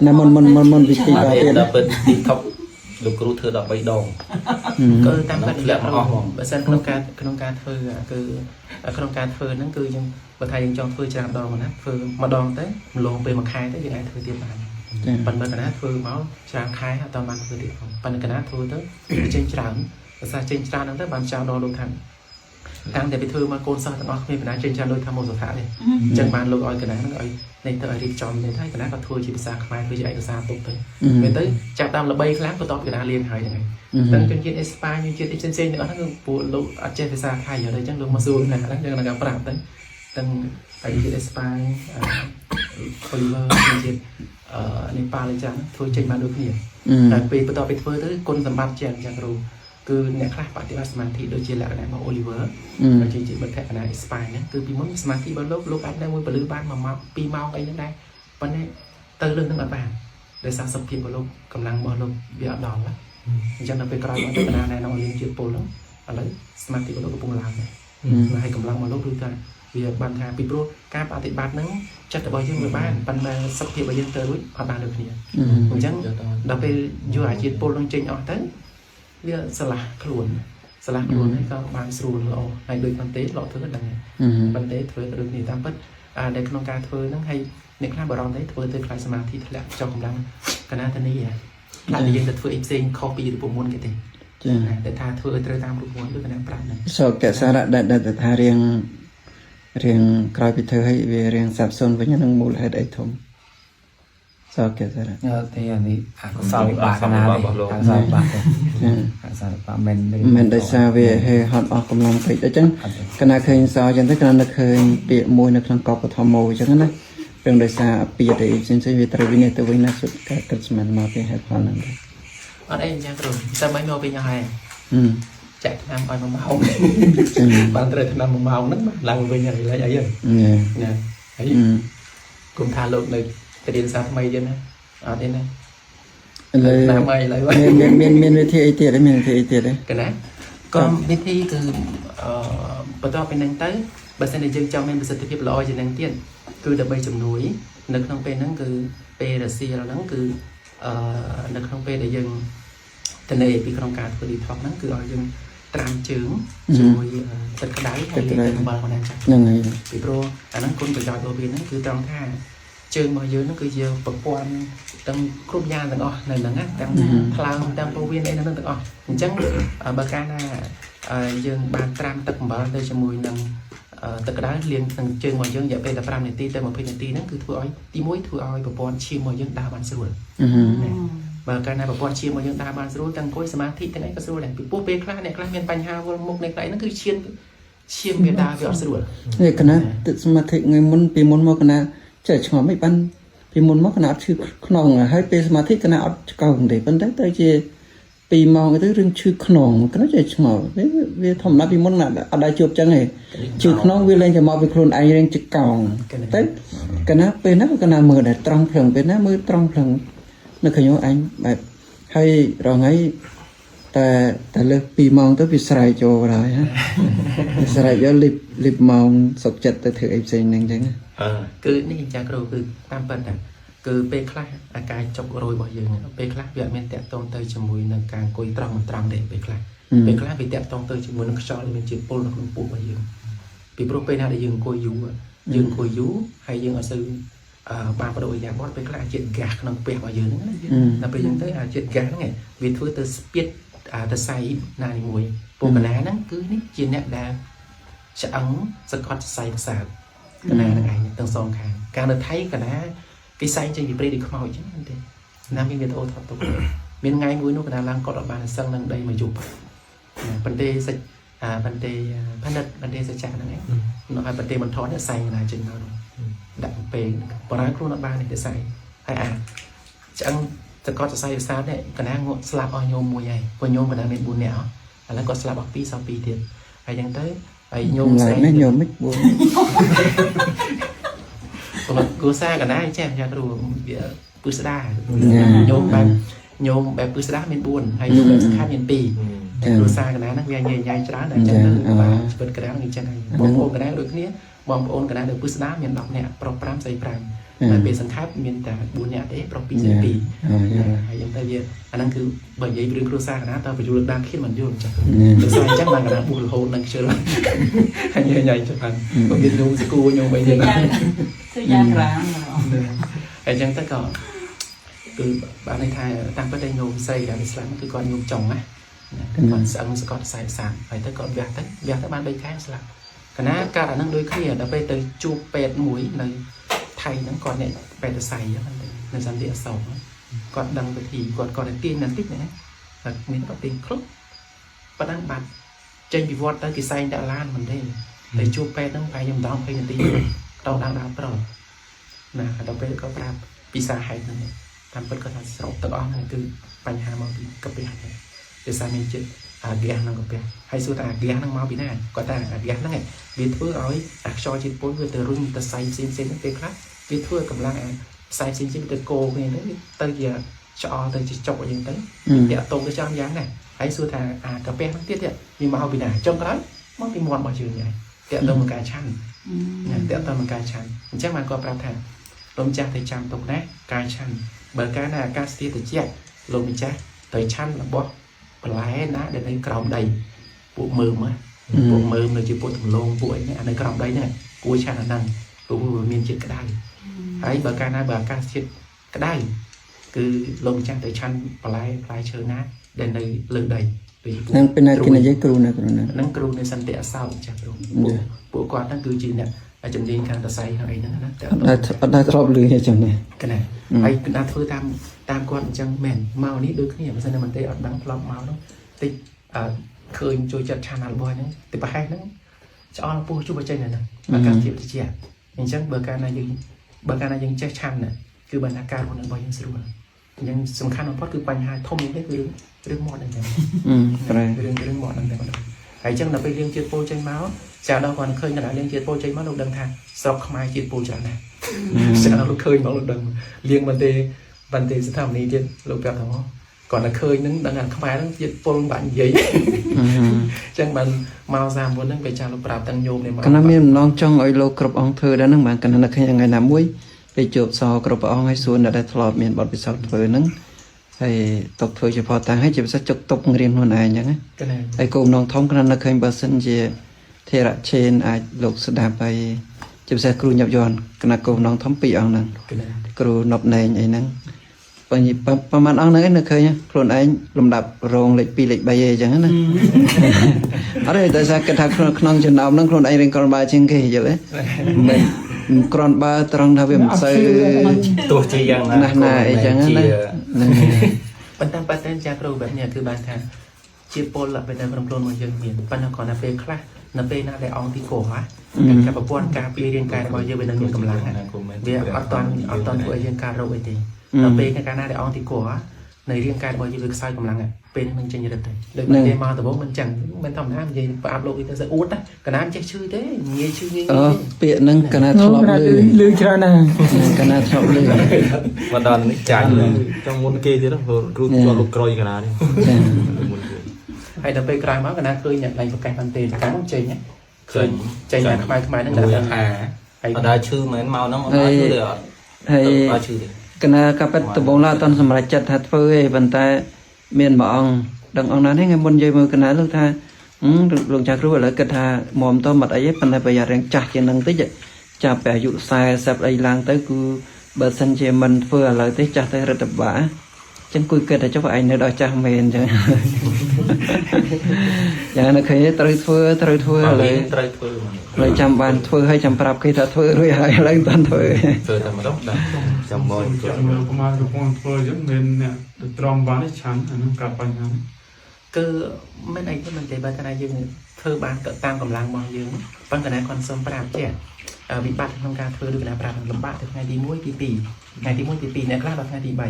ណាមុនវិធីដល់ទៀត ដល់ពិតទីថប់លោកគ្រូធ្វើ13ដង គឺតាមពិតលក្ខណៈបើសិនក្នុងការធ្វើគឺក្នុងការធ្វើហ្នឹងគឺយើងបើថាយើងចង់ធ្វើច្រើនដងណាធ្វើម្ដងទៅម្លងពេលមួយខែទៅយើងអាចធ្វើទៀតបានប៉ុន្តែកណាធ្វើមកច្រើនខែអត់តបានធ្វើទៀតផងប៉ុន្តែកណាធ្វើទៅចេញច្រើនភាសាចេញច្រើនហ្នឹងទៅបានចោលដល់លោកថាតាំងតែពីធ្វើមកកូនសិស្សទាំងអស់គ្នាបណ្ដាចេញច្រើនដូចថាមកសុខាទេអញ្ចឹងបានលោកឲ្យកណាហ្នឹងឲ្យនេះទៅឲ្យរៀបចំនេះហើយកណាក៏ធ្វើជាភាសាខ្មែរធ្វើជាឯកសារទុកទៅពេលទៅចាប់តាមល្បីខ្លាំងបន្ទាប់ពីកណារៀនហើយហ្នឹងហើយទាំងជនជាតិអេស្ប៉ាញជនជាតិផ្សេងៗទាំងអស់ហ្នឹងគឺពួកលោកអត់ចេះភាសាថៃហើយអញ្ចឹងលោកមកសួរណាហ្នឹងយើងនឹងប្រាប់ទៅទាំងជនជាតិអេស្ប៉ាញOliver ជនជាតិនេប៉ាល់អញ្ចឹងធ្វើចេញបានដូចគ្នាតែពេលបន្ទាប់ពីធ្វើទៅគុណសម្បត្តិជាអញ្ចឹងគ្រូគឺអ្នកខ្លះបដិបត្តិសមាធិដូចជាលក្ខណៈរបស់ Oliver ជាមិត្តភក្តិកណាអេស្ប៉ាញហ្នឹងគឺពីមុនសមាធិរបស់លោកអាចនៅមួយពលឺបាន1ម៉ោង2ម៉ោងអីហ្នឹងដែរប៉ុន្តែទៅលើនឹងអត់បានដោយសារសភាពរបស់លោកកម្លាំងរបស់លោកវាអត់ដល់អញ្ចឹងដល់ពេលក្រោយមកទៅកណាណែនាំរៀនជាតិពលហ្នឹងឥឡូវសមាធិរបស់លោកកំពុងឡើងដែរហើយកម្លាំងរបស់លោកគឺថាវាបានថាពីព្រោះការបដិបត្តិហ្នឹងចិត្តរបស់យើងវាបានប៉ុន្តែសភាពរបស់យើងទៅរួចអត់បានដូចគ្នាអញ្ចឹងដល់ពេលយកអាជាតិពលហ្នឹងចេញអស់ទៅវាឆ្លាស់ខ្លួនហើយក៏បានស្រួលល្អហើយដូចបន្ទេល្អធ្វើដឹងបន្ទេធ្វើទៅដូចនេះតាមពិតដែលក្នុងការធ្វើហ្នឹងហើយអ្នកខ្លះបារម្ភទេធ្វើទៅខ្លាចសមាធិធ្លាក់ចុះកម្លាំងកណាធនីខ្លាចយើងទៅធ្វើអីផ្សេងខុសពីរូបមន្តគេទេចាតែថាធ្វើឲ្យត្រូវតាមរូបមន្តដូចកណាប្រាប់ហ្នឹងសោកសារៈដែលថារៀងក្រោយពីធ្វើឲ្យវារៀងសាបសូន្យវិញហ្នឹងមូលហេតុអីធំសោកសារៈ thì đi sao bạc na đi sao bạc mình đây sao về hay họ ở công lòng phải đó chứ cái nào khơi sao chẳng thấy cái nào khơi bị môi nó không có cái thòng mồi chẳng đấy đừng đây sao bị để xin sẽ về từ bên này từ bên này xuất cái mình mà phải hết hoàn này ở đây nha rồi sao mấy nhau bên nhau hay chạy nam coi mà màu bạn trời nam màu nứt làm bên nhà lại vậy rồi nè ấy cùng thà luôn này cái điện sao mày vậy nè ở đây này làm mày lại vậy miền viết thi tiệt đấy miền thi tiệt đấy cái này còn viết thi từ bắt đầu bên năng tới bây giờ này dương cho mình bây giờ tiếp tục lo cho năng tiền cứ đập bay chùm núi nước không bên năng cứ PRC là năng cứ nước không bên để dừng tên này bị không cả cứ đi thọc năng cứ ở dừng tràn trứng rồi tất cả đáy hay là bờ còn đang chặt vì pro năng côn từ dọi đồ bên năng cứ trong tha trường mà dưới nó cứ nhiều bậc quan đang cướp nhà từng này là ngắt đang lao đang pro viên đây nó từng chẳng bà ca na dương bàn tram tập mở đây cho mùi nằng tất cả đá liền thằng trường ngoài dương dạy về là pram này ti tới một phen này ti nó cứ thua ói ti muối thua ói bậc quan chim ngoài dương đa bàn sôi bà ca na bậc quan chim ngoài dương đa bàn sôi tăng cối samadhi thế này có sôi này bị bút bê class này class miền bành hao một này cái nó cứ chiên việt đa việt sôi này cái này tự samadhi người muốn bị muốn mua cái này ចេះឆ្ងល់មិនបានពីមុនមកគណៈឈឺខ្នងហើយពេលសមាធិគណៈអត់កោងទេប៉ុន្តែទៅជា2ម៉ោងទៅរឿងឈឺខ្នងគណៈចេះឆ្ងល់វាធម្មតាពីមុនអត់ដែរជួបចឹងទេឈឺខ្នងវាលែងតែមកពីខ្លួនឯងរៀងជិះកោងទៅគណៈពេលណាគណៈមើលដែរត្រង់ភ្លឹងពេលណាមើលត្រង់ភ្លឹងនៅឃើញអញបែបហើយរងហើយតែលើ2ម៉ោងទៅវាស្រែកចូលហើយណាស្រែកយកលិបម៉ោងសុខចិត្តទៅធ្វើអីផ្សេងហ្នឹងចឹង គឺនេះចាគ្រូគឺតាមពិតតែគឺពេលខ្លះអាការចុករយរបស់យើងពេលខ្លះវាអត់មានតាក់ទងទៅជាមួយនឹងការអង្គុយត្រង់មិនត្រង់ទេពេលខ្លះវាតាក់ទងទៅជាមួយនឹងខ្យល់ដែលមានជាតិពុលនៅក្នុងពោះរបស់យើងពីព្រោះពេលណាដែលយើងអង្គុយយូរហើយយើងអត់សូវបានបដូរអាយ៉ាបតពេលខ្លះជាតិហ្គាសក្នុងពោះរបស់យើងហ្នឹងណាដល់ពេលយើងទៅជាតិហ្គាសហ្នឹងវាធ្វើទៅស្ពាតទៅសៃណាមួយពោះកណាហ្នឹងគឺនេះជាអ្នកដែលឆ្អឹងសង្កត់សៃប្រសាទកណាហ្នឹងឯងទាំងសងខាងការនៅថៃកណាគេសែងចេញពីព្រៃដូចខ្មោចចឹងទេណាមានវីដេអូថតទុកមានថ្ងៃមួយនោះកណាឡើងគាត់អត់បានសឹងនឹងដីមកយប់ប៉ុន្តែសិចប៉ុន្តែផនិតប៉ុន្តែសច្ចាហ្នឹងឯងនៅឲ្យប៉ុន្តែមិនថតសែងកណាចេញមកដាក់ពេលបរាខ្លួនអត់បានទេសែងហើយឆ្អឹងសង្កត់សរសៃប្រសាទនេះកណាងក់ស្លាប់អស់ញោមមួយហើយព្រោះញោមកណាមាន4នាក់ឥឡូវគាត់ស្លាប់អស់2សល់2ទៀតហើយចឹងទៅហើយញោមស្អីញោមមិន4គូសាកណាចេះចាគ្រូវាពឹស្ដាញោមបែបពឹស្ដាមាន4ហើយញោមបែបសំខាន់មាន2គ្រូសាកណាហ្នឹងវាញ៉ៃច្រើនតែចឹងទៅបាទជីវិតកណាហ្នឹងអញ្ចឹងហើយបងប្អូនកណាដូចគ្នាបងប្អូនកណាដែលពឹស្ដាមាន10នាក់ប្រុស5ស្រី5តែពេលសង្ខេបមានតែ4នាក់ទេប្រុស2ស្រី2ហើយចឹងទៅវាអាហ្នឹងគឺបើនិយាយរឿងគ្រូសាកណាតើបញ្យល់ដល់ខៀនមិនយល់អញ្ចឹងគ្រូសាអញ្ចឹងបានកណា4រហូតនឹងខ្ជិលហើយញ៉ៃច្រើនបើមានញោមស្គូញោមអីទៀតយ៉ាងរាងអញ្ចឹងទៅក៏គឺបានន័យថាតាមពិតតែញោមស្រីដែលស្លាប់គឺគាត់ញោមចុងណាគាត់ស្អឹងស្កត់ខ្សែសាហើយទៅគាត់វះទៅបាន3ខែស្លាប់កណាកើតអានឹងដូចគ្នាដល់ពេលទៅជួបពេទ្យមួយនៅថៃហ្នឹងគាត់អ្នកពេទ្យស័យហ្នឹងនៅសន្តិអសោគាត់ដឹងវិធីគាត់ទាញបន្តិចណាតែមានគាត់ទាញគ្រប់ប៉ុណ្ណឹងបាត់ចេញពីវត្តទៅគេសែងដាក់ឡានមិនទេតែជួបពេទ្យហ្នឹងប្រហែលខ្ញុំ10 20នាទីដល់ដល់ប្រុសណាដល់ពេលក៏ប្រាប់ពីសាហេតុហ្នឹងតាមពិតគាត់ថាស្រុកទាំងអស់ហ្នឹងគឺបញ្ហាមកពីកាពះហ្នឹងដោយសារមានចិត្តអាហ្គាសហ្នឹងកាពះហើយសួរថាអាហ្គាសហ្នឹងមកពីណាគាត់ថាអាហ្គាសហ្នឹងវាធ្វើឲ្យអាខ្យល់ជាតិពុលវាទៅរុញទៅសៃផ្សេងហ្នឹងពេលខ្លះវាធ្វើកម្លាំងអាផ្សេងទៅកោគ្នាទៅជាឆ្អល់ទៅជាចុកអីចឹងទៅវាតាក់ទងទៅចាំយ៉ាងណាហើយសួរថាអាកាពះហ្នឹងទៀតវាមកពីណាចុងក្រោយមកពីមាត់របស់យើងហ្នឹងតាក់ទងនឹងការឆាន់តាក់ទងនឹងការឆាន់អញ្ចឹងបានគាត់ប្រាប់ថាលោកម្ចាស់ទៅចាំទុកណាការឆាន់បើកាលណាអាកាសធាតុត្រជាក់លោកម្ចាស់ទៅឆាន់របស់បន្លែណាដែលនៅក្រោមដីពួកមើមនៅជាពួកទំលងពួកអីនេះអានៅក្រោមដីហ្នឹងគួរឆាន់អាហ្នឹងព្រោះវាមានជាតិក្តៅហើយបើកាលណាបើអាកាសធាតុក្តៅគឺលោកម្ចាស់ទៅឆាន់បន្លែផ្លែឈើណាដែលនៅលើដីហ្នឹងពេលណាគេនិយាយគ្រូណាហ្នឹងគ្រូនៅសន្តិអសោចាស់គ្រូពួកគាត់ហ្នឹងគឺជាអ្នកជំនាញខាងតសៃហើយអីហ្នឹងណាតែអត់ដែរធ្លាប់លឺអញ្ចឹងណាកណាហើយគឺដាក់ធ្វើតាមគាត់អញ្ចឹងមែនមកនេះដូចគ្នាបើមិនមិនទេអត់ដឹងផ្លប់មកនោះតិចឃើញចូលចិត្តឆានរបស់ហ្នឹងតែប្រហែលហ្នឹងឆ្អល់ពោះជួបចេញហ្នឹងអាកាសធាតុត្រជាក់អញ្ចឹងបើកាលណាយើងចេះឆាន់ណាគឺបណ្ណាការរបស់យើងស្រួលអញ្ចឹងសំខាន់បំផុតគឺបញ្ហាធំនេះគឺរឿងមាត់អញ្ចឹងរឿងមាត់ហ្នឹងតែម្ដងហើយអញ្ចឹងដល់ពេលយើងជាតិពោចេញមកចាដល់គាត់ឃើញដល់យើងជាតិពោចេញមកលោកដឹងថាស្រុកខ្មែរជាតិពោច្រើនណាស់ចាលោកឃើញមកលោកដឹងលៀងបន្ទេស្ថាបនីទៀតលោកប្រាប់ថាគាត់តែឃើញហ្នឹងដឹងថាខ្មែរហ្នឹងជាតិពុលបាក់និយាយអញ្ចឹងបានមក30ហ្នឹងពេលចាលោកប្រាប់ទាំងញោមនេះមកកណ្ណាមានម្ដងចង់ឲ្យលោកគ្រប់អង្គធ្វើដែរហ្នឹងបានកណ្ណាឃើញថ្ងៃណាមួយពេលជួបសគ្រប់ព្រះអង្គឲ្យសួរនៅដែលធ្លាប់មានបទពិសោធន៍ធ្វើហ្នឹងហើយຕົកធ្វើជាផតាំងឲ្យជាពិសេសចុកតុករៀនខ្លួនឯងអញ្ចឹងណាហើយគោលបំណងធំគ្រាន់តែឃើញបើសិនជាធេរៈឆេនអាចលោកស្ដាប់ហើយជាពិសេសគ្រូញាប់យន់គណៈគោលបំណងធំ2អង្គហ្នឹងគ្រូណប់ណែងអីហ្នឹងប្រហែលអង្គហ្នឹងឯងនៅឃើញខ្លួនឯងលំដាប់រងលេខ2លេខ3អីចឹងណាអត់ទេតែថាគិតថាក្នុងចំណោមហ្នឹងខ្លួនឯងរៀងក្រនបើជាងគេយល់ទេមិនក្រនបើត្រង់ថាវាមិនសូវទោះជាយ៉ាងណាអីចឹងណាប៉ុន្តែចាគ្រូបែបនេះគឺបានថាជាពលពេលនៅក្នុងខ្លួនរបស់យើងមានប៉ុន្តែគ្រាន់តែពេលខ្លះ nó về na để ông thì cổ á cả bộ quan cả về riêng cái bao giờ về năng lượng cầm láng này về ở toàn của riêng cái rồi thì nó về cái na để ông thì cổ áในเรื่องการบริจาคใช้กำลังอ่ะเป็นมันจะยืดเลยมันเดมาแต่ว่ามันจังมันทำน้ำยังปราบโลกอีกแต่จะอุดนะกระน้ำจะชื่อเด้เงี้ยชื่อเงี้ย เปียนึงกนาทลอบลื ลือច្រើនណាស់ กนาทลอบลื วันดอนนี่จ่ายจังมุนเกย์ที่นั่นรู้ตัวลูกกรอยกันนะนี่ ให้เราไปกลายมากันนะเคยเนี่ยในประกันพันเตนการต้องใจเนี่ยเคยใจเนี่ยทำไมนั่นแหละได้ชื่อเหมือนเมาน้ำมันได้ชื่อเดียวได้ชื่อเดียวกนากับตะบงลาตอนสมัยจัดทัดเฟยบรรทายเมียนบ่องดังองนั้นให้ไงบนใจมือกนาลูกท่าหลวงจากรู้อะไรกท่ามอมต้อมัดไอ้บรรทายประหยัดแรงจักยังนั่งติจะจับแปะอยู่สายสับไอ้ลางtớiกูเบิดสันเจมันเฟื่ออะไรtớiจัดtớiระดับบ้าจังคุยเกิดแต่เจ้าไอ้เนื้อดอยจักเมนใช่อย่างนั้นเคยตรึกเฟื่อเลยเลยจำบานเฟื่อให้จำปรับเคยถ้าเฟื่อรู้อะไรอะไรตอนเฟื่อแต่มาต้องจำบ่อย ประมาณกับคนเฟื่อยังเป็นเนี่ยตรอมบ้านที่ชั้นอันนั้นกลับไปงั้น คือไม่ในที่มันใจบ้านกันยังเธอบ้านเกิดตามกำลังมองยังปั้นกันนะคอนเซิร์มปราบเจ้วิบัติทางการเธอดูกันนะปราบลำบากถึงไงดีมุ้ยปีไงดีมุ้ยปีเนี่ยกล้าแบบไงดีใบ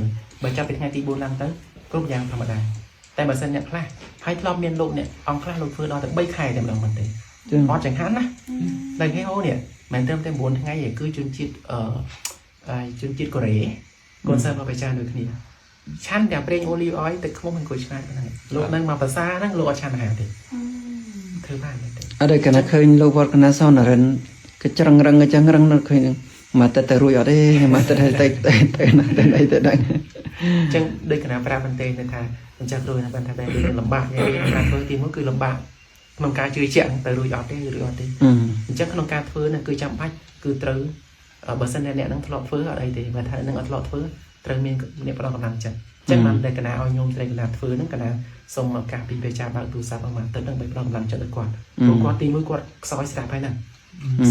จะเป็นไงดีโบราณตั้งกรุ๊ปยางธรรมดาแต่มาเส้นเนี่ยกล้าให้รอบเมียนโลกเนี่ยเอากล้าลงเฟื่อเราแต่ใบไข่แต่มันมันเตะพอจังหันนะในแค่โอ้เนี่ยมันเติมเต็มบนทั้งไงอย่างคือจุนจิตจุนจิตกระเรคอนเซิร์มมาไปจานโดยที่ชั้นเดี๋ยวเปรี้ยโอลิออยแต่เขามันคุยชนะกันโลกนั้นมาภาษานั่งโลกชั้นหาดิเธอบ้านเลยอะไรกันนะเคยโลกวัดกันนะซ้อนอะไรก็จังรังนั่นเคยมาแต่รู้อยู่ได้มาแต่ได้จังโดยขณะปราบันเตนนะคะมันจะโดยนะบันทาแบงโดยลำบากอย่างนี้การเฟื่อทีมันคือลำบากมันการจืดเฉียงแต่รู้อยู่ได้จังขนมการเฟื่อนั่นคือจำพัดคือตรึบริษัทเนี่ยนั่งทะเลาะเฟื่ออะไรแต่มาทางนั่งทะเลาะเฟื่อตรึมีเนี่ยเรากำลังจังมันในขณะเอาโยมในขณะเฟื่อนั่งขณะส่งมาการปีเปจาบางตูซาประมาณตั้งแต่เรากำลังจะได้ก่อนผมก่อนตีมือก่อนซอยสลับให้นั่น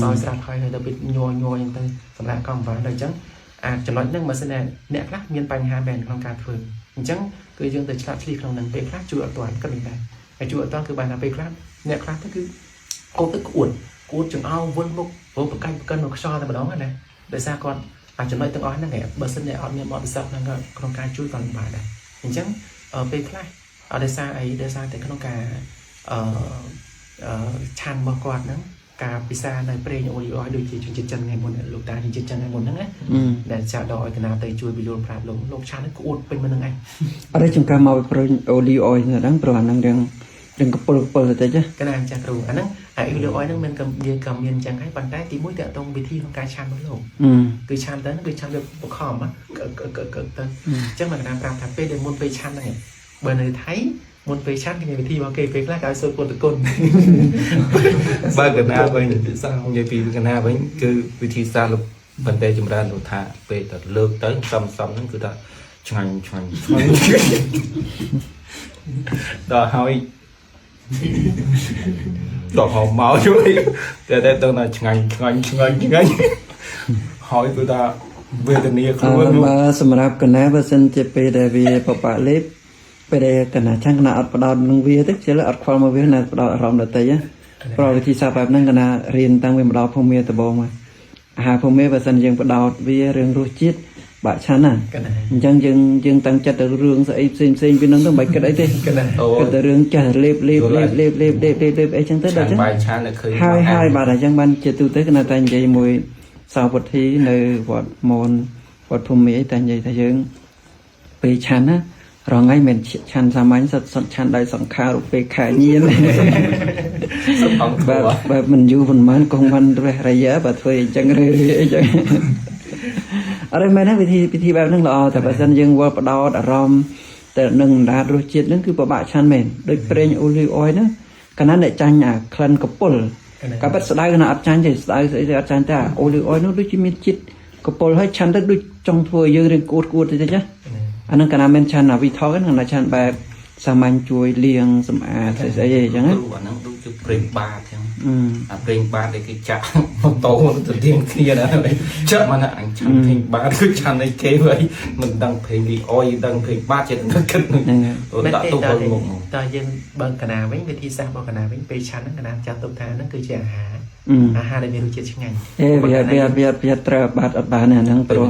ซอยสลับให้เราเป็นโยอย่างตั้งสำหรับกองไฟโดยจังจะน้อยนั่งมาแสดงเนี่ยคลามีปัญหาแบนของการเฟื่อจังคือยังแต่ฉลาดที่ครั้งนั้นเป็นคลาจุดตัวก็มีได้ไอจุดตัวคือปัญหาเป็นคลาเนี่ยคลาก็คือโคตรอวดจนเอาวนบุกวนประกันนกชอแต่มาน้องอะไรโดยซาก่อนอาจจะน้อยตั้งอ้อยนั่งไงเบอร์เซนเนี่ยเอาเนี่ยมอดิสับนั่งก็โครงการช่วยก่อนบ่ายได้จังเป็นคลาเอาเดซ่าเดซ่าแต่โครงการชันบอกก่อนนั้นการพิซซ่าในเปรี้ยโอริโอโดยที่จุดจันไงบนลูกตาจุดจันไงบนนั่นไงแต่จะดอยกันนาเตยช่วยไปโยนปลาลงโลกชาติก็อุดเป็นมันยังไงอะไรจึงการมาเปรี้ยโอริโอเนี่ยนั่งประมาณนั่งเรื่องก็เปิดแต่จ้ะกันนาจะรู้อันนั้นโอริโอนั่งมันกับเมียนจังให้ปันได้ตีมุ้ยเตะตรงวิธีของการชันบนโลกคือชันนั้นคือชันแบบปกครองมั้งเกิดจังมันการปราบถักเป้เดินมุนไปชันไงเบอร์ในไทยมุนไปชันกันอย่างวิธีว่าเกย์เป็นแรกการส่วนปนตะกนบ้านกันหน้าไปสร้างยาปีกันหน้าไปคือวิธีสร้างบันเดจุมรานุธาไปแต่เลิกตั้งซ้ำนั่นคือถ้าชันต่อเฮาต่อหอมเมาช่วยแต่ได้ตั้งแต่ชันหอยคือถ้าเวทนี้คือมาสำหรับกันนะเปอร์เซ็นต์จะไปได้เวียปะเล็บไปได้กันนะช่างกันนะอัดประดาวนึงเวียตึกเสร็จแล้วอัดความมาเวียนะประดาวอารมณ์เตยเพราะวิธีสาแบบนั้นกันนะเรียนตั้งเวียประดาวพงเมียตะบงมาหาพงเมียเปอร์เซ็นต์ยังประดาวเวียเรื่องรู้จิตบะชั้นน่ะยังตั้งจัดเรื่องใส่เซ็งเป็นน้องต้องไปกันได้ดิกันแต่เรื่องจัดเล็บไอ้ช่างเตยได้จังให้บาดจังบันจะตัวเตยกันนะแต่ยังมวยสาวปฐีในวัดมอนวัดพงเมียแต่ยังทะยังไปชั้นนะเราไงเหมือนชันสามัญสัตชันได้สังขารไปขายเงี้ยเลยแบบมันอยู่บนมันกองมันด้วยระยะแบบถอยจังเลยจังอะไรไม่นะวิธีแบบนั้นเราแต่แบบนั้นยังว่าประดอารมณ์แต่หนึ่งดาดูจิตนั่นคือประบาชันเหม็นโดยเปรี้ยโอลิโอยนะขณะในจันยาคลันกับปุ่ลกับปัสสาวะขณะอัดจันใจสายอัดจันแต่โอลิโอยนั่นด้วยจิตจิตกับปุ่ลให้ชันได้ด้วยจงทัวยืนเรื่องกูดใช่ไหมอันนั้นก็น่าเป็นชันวิทอกันนะชันแบบสามัญช่วยเลี้ยงสมาใส่จังนะอันนั้นดูจะเปลี่ยนบาทใช่ไหม à bên ba để cái chạ một tổ từ tiên kia đã vậy chợ mà anh chăn phim ba cứ chăn này kế vậy mình đăng phim đi oi đăng phim ba trên nó cất bên đã đây tụ tờ bơm một dân bơm cả nào với thi sao bao cả nào với pe chắn cả nào cho tụi ta nó cứ chả há há đây mình chết ngành វាត្រូវបាត់អត់បានអាហ្នឹងព្រោះ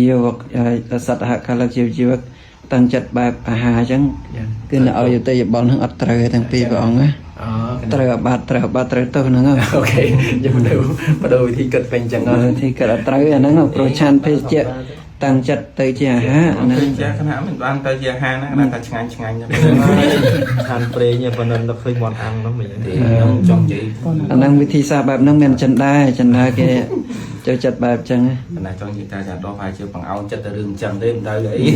យាវកសត្វហកាលជីវកតាំងចិត្តបែបអាហារអញ្ចឹងគឺនៅឲ្យទៅយបល់ហ្នឹងអត់ត្រូវទាំងពីរព្រះអង្គណាត្រូវបាត់ត្រូវទៅហ្នឹង អូខេយើងមកดูវិធីគិតវិញចឹង thì cái là trời này nó pro chan phê chệ tăng chất tới chè há nó cha cái nào mình ăn tới giờ ha nó là chăng than pre nha bên nó khơi món ăn đó mình thì nó trong chị anh đangวิธี sao bạp nó men chân đai cái cho chặt bạp chân này cho người ta chặt đó phải chưa bằng áo chặt đường chân đêm tới vậy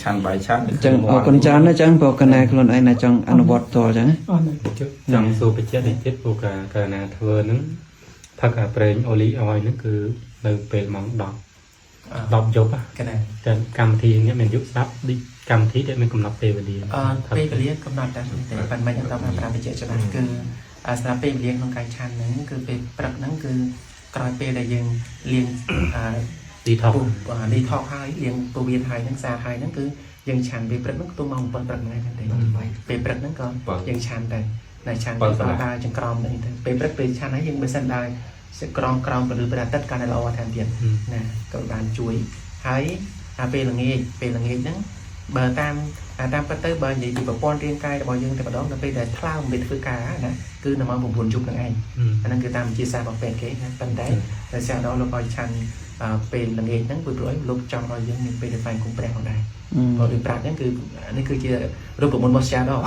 chăn bài chăn chân ở con chán nó chẳng bộ cái này luôn anh là trong ăn bọt to chẳng chẳng số bị chết thì chết bộ cả nào thưa nó thật là pre oli oi nó cứ từ về món đọc chụp á cái này trên cầm thì nghĩa mình giúp sắp đi cầm thì để mình cùng đọc về đi ពេលវេលាកំណត់តែប៉ុន្តែខ្ញុំต้องប្រាប់បញ្ជាក់ច្បាស់គឺសម្រាប់ពេលវេលាក្នុងការឆាន់ហ្នឹងគឺពេលព្រឹកហ្នឹងគឺក្រោយពេលដែលយើងលាង đi thọc នេះថតហើយលាងពវៀនហើយហ្នឹងសាហើយហ្នឹងគឺយើងឆាន់ពេលព្រឹកហ្នឹងទៅម៉ោង 7 ព្រឹកហ្នឹងឯងទេពេលព្រឹកហ្នឹងក៏យើងឆាន់ដែរតែឆាន់ពេលដើរចង្ក្រមហ្នឹងទៅពេលព្រឹកពេលឆាន់ហើយយើងបើសិនដើរក្រមពលឺព្រះអាទិត្យកាន់តែល្អថែមទៀតណាក៏បានជួយហើយពេលល្ងាចហ្នឹងបើតាមពិតទៅបើនិយាយពីប្រព័ន្ធរាងកាយរបស់យើងតែម្ដងដល់ពេលដែលថ្លើមវាធ្វើការណាគឺនៅម៉ោង 9 យប់ហ្នឹងឯងអាហ្នឹងគឺតាមវិទ្យាសាស្ត្ររបស់ពេទ្យគេណាប៉ុន្តែដោយសារដល់លោកឲ្យឆាន់ពេលល្ងាចហ្នឹងព្រោះលោកចង់ឲ្យយើងមានពេលដែលហ្វាញគុំព្រះផងដែរព្រោះដូចប្រាប់ហ្នឹងគឺនេះគឺជារូបមន្តរបស់ shadow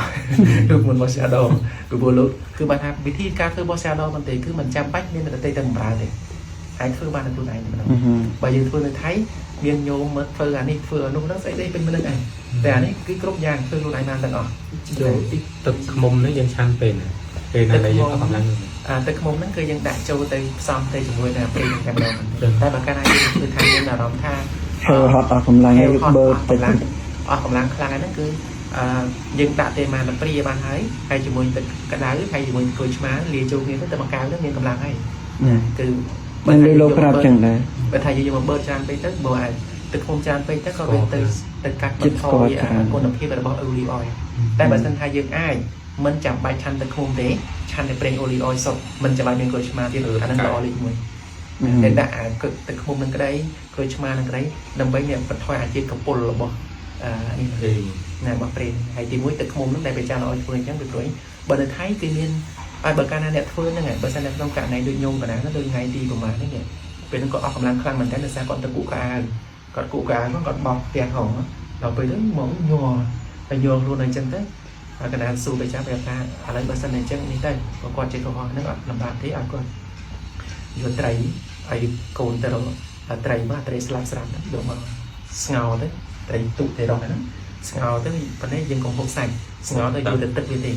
រូបមន្តរបស់ shadow ពីព្រោះលោកគឺបានថាវិធីការធ្វើរបស់ shadow មិនទេគឺមិនចាំបាច់មានតែទៅបម្រើទេហើយធ្វើបានខ្លួនឯងម្ដងបើយើងធ្វើនៅថៃមានញោមមកធ្វើអានេះធ្វើអានោះហ្នឹងស្អីទេពេញមិនហ្នឹងឯងតែអានេះគឺគ្រប់យ៉ាងធ្វើខ្លួនឯងបានទាំងអស់ ទឹកខ្មុំហ្នឹងយើងឆាន់ពេលណាដែលយើងអត់កម្លាំង ទឹកខ្មុំហ្នឹងគឺយើងដាក់ចូលទៅផ្សំទៅជាមួយនឹងប្រេងតែម្ដងតែបើកាលណាយើងធ្វើថាមានអារម្មណ៍ថា ហត់អស់កម្លាំងហើយបើតិចអស់កម្លាំងខ្លាំងហ្នឹងគឺយើងដាក់ទេមកព្រាបានហើយជាមួយទឹកក្តៅហើយជាមួយក្រូចឆ្មាលាយចូលគ្នាទៅមកកៅទៅមានកម្លាំងហើយគឺមិនលឺលោកប្រាប់ចឹងដែរបើថាយើងមកបើច្រើនពេកទៅបើអាចទឹកខ្មុំច្រើនពេកទៅក៏វាទៅកាត់បន្ថយគុណភាពរបស់ olive oil តែបើសិនថាយើងអាចមិនចាំបាច់ឆាន់ទឹកខ្មុំទេឆាន់តែប្រេង olive oil សុទ្ធមិនចាំបាច់មានក្រូចឆ្មាទៀតអាហ្នឹងល្អលេខ1តែដាក់ទឹកខ្មុំនឹងក្តីក្រូចឆ្មានឹងក្តីដើម្បីមានបន្ថយអាជាតិកពុលរបស់នេះណារបស់ប្រេងហើយទី1ទឹកខ្មុំនឹងដែលប្រចាំឲ្យធ្វើអញ្ចឹងពីព្រោះបើនៅថៃគឺមានហើយបើកាលណាអ្នកធ្វើហ្នឹងហើយបើសិនតែក្នុងករណីដូចញោមកណ្ដាលដូចថ្ងៃទីប្រហែលនេះពេលហ្នឹងក៏អស់កម្លាំងខ្លាំងមែនតើដោយសារគាត់ទៅគូកៅគាត់គូកៅគាត់បោកផ្ទះហងដល់ពេលហ្នឹងមកញ័រតែញ័រខ្លួនអញ្ចឹងទៅហើយកណ្ដាលស៊ូទៅចាំប្រាប់ថាឥឡូវបើសិនតែអញ្ចឹងនេះទៅគាត់ចេះកុហកហ្នឹងអត់លំបាកទេឲ្យគាត់យកត្រីហើយកូនទៅរកត្រីមកត្រីស្លាប់យកមកស្ងោរទៅត្រីទុកទៅរកហ្នឹងស្ងោរទៅប៉ុន្តែយើងកុំហូបសាច់ស្ងោរទៅយកទៅទឹកវាទេ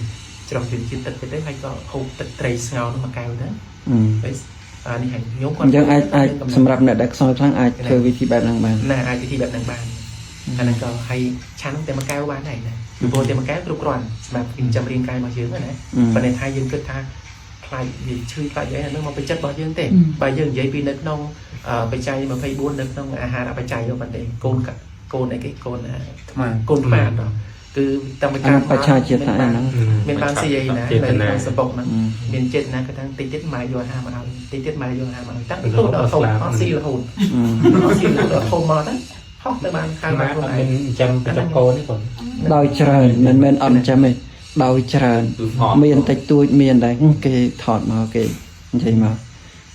ច្រោះជាតិទឹកទៅហើយក៏ហូបទឹកត្រីស្ងោរនោះមកកៅទៅនេះហើយញោមគាត់អញ្ចឹងអាចសម្រាប់អ្នកដែលខ្សោយខ្លាំងអាចធ្វើវិធីបែបហ្នឹងបានណាអាចវិធីបែបហ្នឹងបានអាហ្នឹងក៏ហើយឆាន់តែមកកៅបានដែរណាពីព្រោះតែមកកៅគ្រប់គ្រាន់សម្រាប់ចិញ្ចឹមរាងកាយរបស់យើងណាប៉ុន្តែថាយើងគិតថាខ្លាចវាឈឺខ្លាចអីហ្នឹងមកបច្ចិតរបស់យើងទេបើយើងនិយាយពីនៅក្នុងបច្ច័យ24នៅក្នុងអាហារបច្ច័យហ្នឹងទេកូនអីគេកូនថ្មដល់គឺតាមការបច្ឆាជាតិហ្នឹងមានបានស៊ីអីណានៅក្នុងសបុកហ្នឹងមានចិត្តណាគាត់ថាតិចទៀតមកយកហាមកឲ្យតិចទៀតមកយកហាមកតាំងពីទូដល់ធំអត់ស៊ីរហូតអត់ស៊ីរហូតដល់ធំមកទៅហោះទៅបានខាងបានខ្លួនឯងចាំកូននេះគាត់ដោយច្រើនមិនមែនអត់ចាំទេដោយច្រើនមានតិចតួចមានដែរគេថតមកគេនិយាយមក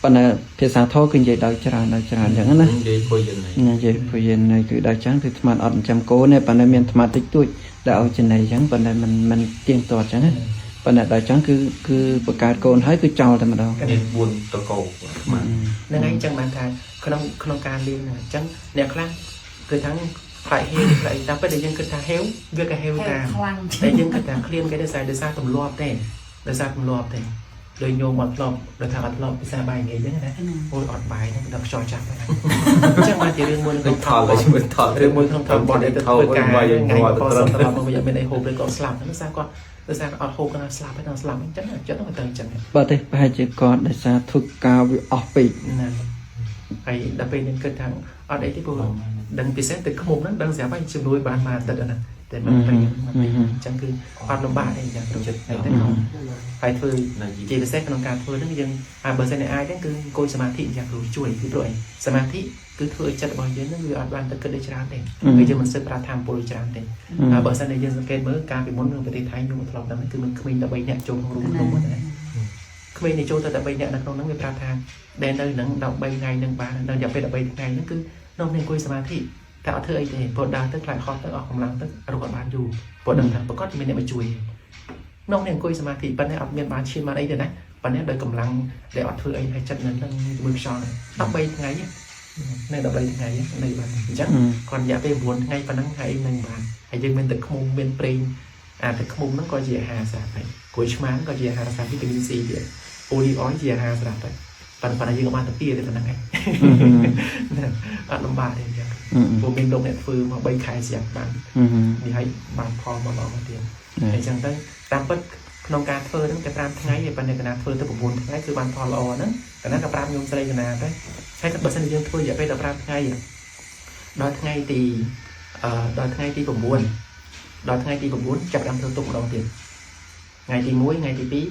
ប៉ុន្តែភាសាធម៌គឺនិយាយដោយច្រើនអញ្ចឹងណានិយាយពុយយើងនេះគឺដោយច្រើនគឺស្មានអត់ចាំកូនទេប៉ុន្តែមានស្មាតិចតួចដែលឲ្យចំណៃអញ្ចឹងប៉ុន្តែมันទៀងទាត់អញ្ចឹងណាប៉ុន្តែដោយចឹងគឺបង្កើតកូនហើយគឺចោលតែម្ដងមាន4តកោហ្នឹងហើយអញ្ចឹងបានថាក្នុងការលៀងអញ្ចឹងអ្នកខ្លះគឺថាខ្លាចហេវខ្លាចតែពេលដែលយើងគិតថាហេវវាក៏ហេវតាមតែយើងគិតថាឃ្លានគេដោយសារទម្លាប់ទេដោយសារទម្លាប់ទេ โดยโยมอดลบโดยทางอดลบภาษาใบไงเรื่องนะโอ้ยอดใบนั่งดับจอยจับจังมาจะเรื่องมวย Cái thọ là chúng mình thọ เรื่องมวยทองบอลได้ thọ เปิด cái การ vài ไง vài พอ tờ ส răng ตลอดมันยังไม่ได้โฮเลยก็สลับนั่นซะก็นั่นซะอดโฮกันสลับไปนอนสลับจังจังต้องมาเติมจัง បើទេប្រហែលជាគាត់ដោយសារធ្វើការវាអស់ពេក นั่นไอ้ดับไปนั่นเกิดทางอดไอ้ที่พวกดังพิเศษตึกขมุมนั้นดังเสียไปชิมด้วยบานมาแต่เดินนะแต่มันไปจังคือความลำบากเองอย่างตรงจุดไอ้ที่เขาไปเพื่อจีพิเศษขนมการเพื่อนั่นยังเบอร์เซนไอ้นั่นคือโกยสมาธิอย่างรู้ช่วยคือด้วยสมาธิคือเพื่อจัดบ่อยเยอะนั่นคืออดวันตะเกิดได้ชราเองคือจะมันเสพประธานโปรยชราเองเบอร์เซนไอ้ยังสังเกตเมื่อการเป็นมนุษย์ประเทศไทยอยู่ตลอดนั้นคือมันขมิ้นตะใบเนี่ยโจมรู้ลงหมดเลยขมิ้นในโจตะใบเนี่ยนักน้องนั้นเป็นประธานแดนเลยหนังดอกใบไงหนังปลาเราอยากไปดอกใบไงนั่นคือน้องเรียนคุยสมาธิแต่เอาเธอไอ้เห็นปวดดาวตั้งหลายคอตั้งออกกำลังตั้งอารมณ์บานอยู่ปวดดังทางประกอบที่มันเนี่ยมาช่วยน้องเรียนคุยสมาธิปัญญาอัดเมียนบานชินมาไอ้เดี๋ยวนะปัญญาโดยกำลังเดี๋ยวเอาเธอไอ้ให้จัดนั้นตั้งมือชอนดอกใบไงเนี่ยในดอกใบไงเนี่ยในบ้านจังก่อนอยากไปบวชไงปัญญาให้ในบ้านให้ยังเป็นตึกขมุมเป็นเปรย์ตึกขมุมนั่นก็เจียหาสาไปกุยชมานั่นก็เจียหาสาวิตามินซีเดียวโอลีออยเจียหาสาไปปัญญายังมาตะเปียเลยปัญญาไงลำบากเลยจ้ะผมเป็นลงเนี่ยฟืมาใบขายเสียบมันมีให้บางพอมาลองมาเตียนไอ้จังตั้งตามเปิดขนมการเฟอร์ตั้งแต่ปรามทั้งไงปัญญาขนาดเฟอร์ตัวผมบุญทั้งไงคือบางพอละอนั้นแต่นั้นกับปรามยมใส่ขนาดได้ใช้กับเปอร์เซ็นต์ยังเฟอร์อย่าไปแต่ปรามทั้งไงดอยทั้งไงตีดอยทั้งไงตีผมบุญดอยทั้งไงตีผมบุญจับดำเธอตกมาลองเตียนไงตีมุ้ยไงตีปี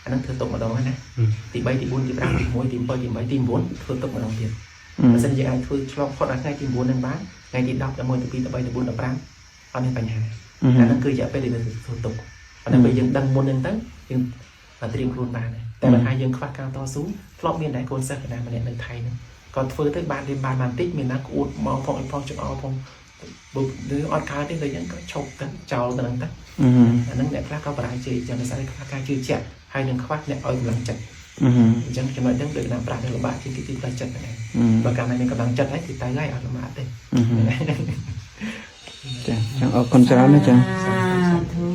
อันนั้นเธอตกมาลองนะตีใบตีบุญตีปรามตีมุ้ยตีใบตีใบตีบุญเธอตกมาลองเตียนมันสัญญาคือชอบพอดngayทีมบุญนั่นบ้างngayทีดับแต่มวยตะปีตะใบตะบุญตะปรางอันนี้ปัญหาอันนั้นคือจะไปเรียนสุดตกอันนั้นไปยังดังบุญนั่นตั้งยังเตรียมครูนบ้านแต่มันอายังควักการต่อสู้ฟลอกเมียนได้คนสักขนาดมันเนี่ยในไทยนึงก่อนฟื้นถึงบ้านเรียนบ้านมันติ๊กมีนักอุดมองพองพองจุดเอาพองบุหรือออดคาที่เลยยังก็ฉกกันเจ้าต่างตั้งอันนั้นเนี่ยคลาก็ปลายจีจะไม่ใช่คลาการชื่อเจ็ดให้หนึ่งควักเนี่ยเอาหลังจัดจังจะมาตั้งเดือนน้ำปลาในระบาดที่ติดไปจัดไปไหนประการในกำลังจัดให้ติดตายไล่เอาละมาเต็ม ចាអរគុណច្រើនណាស់ចា ธุ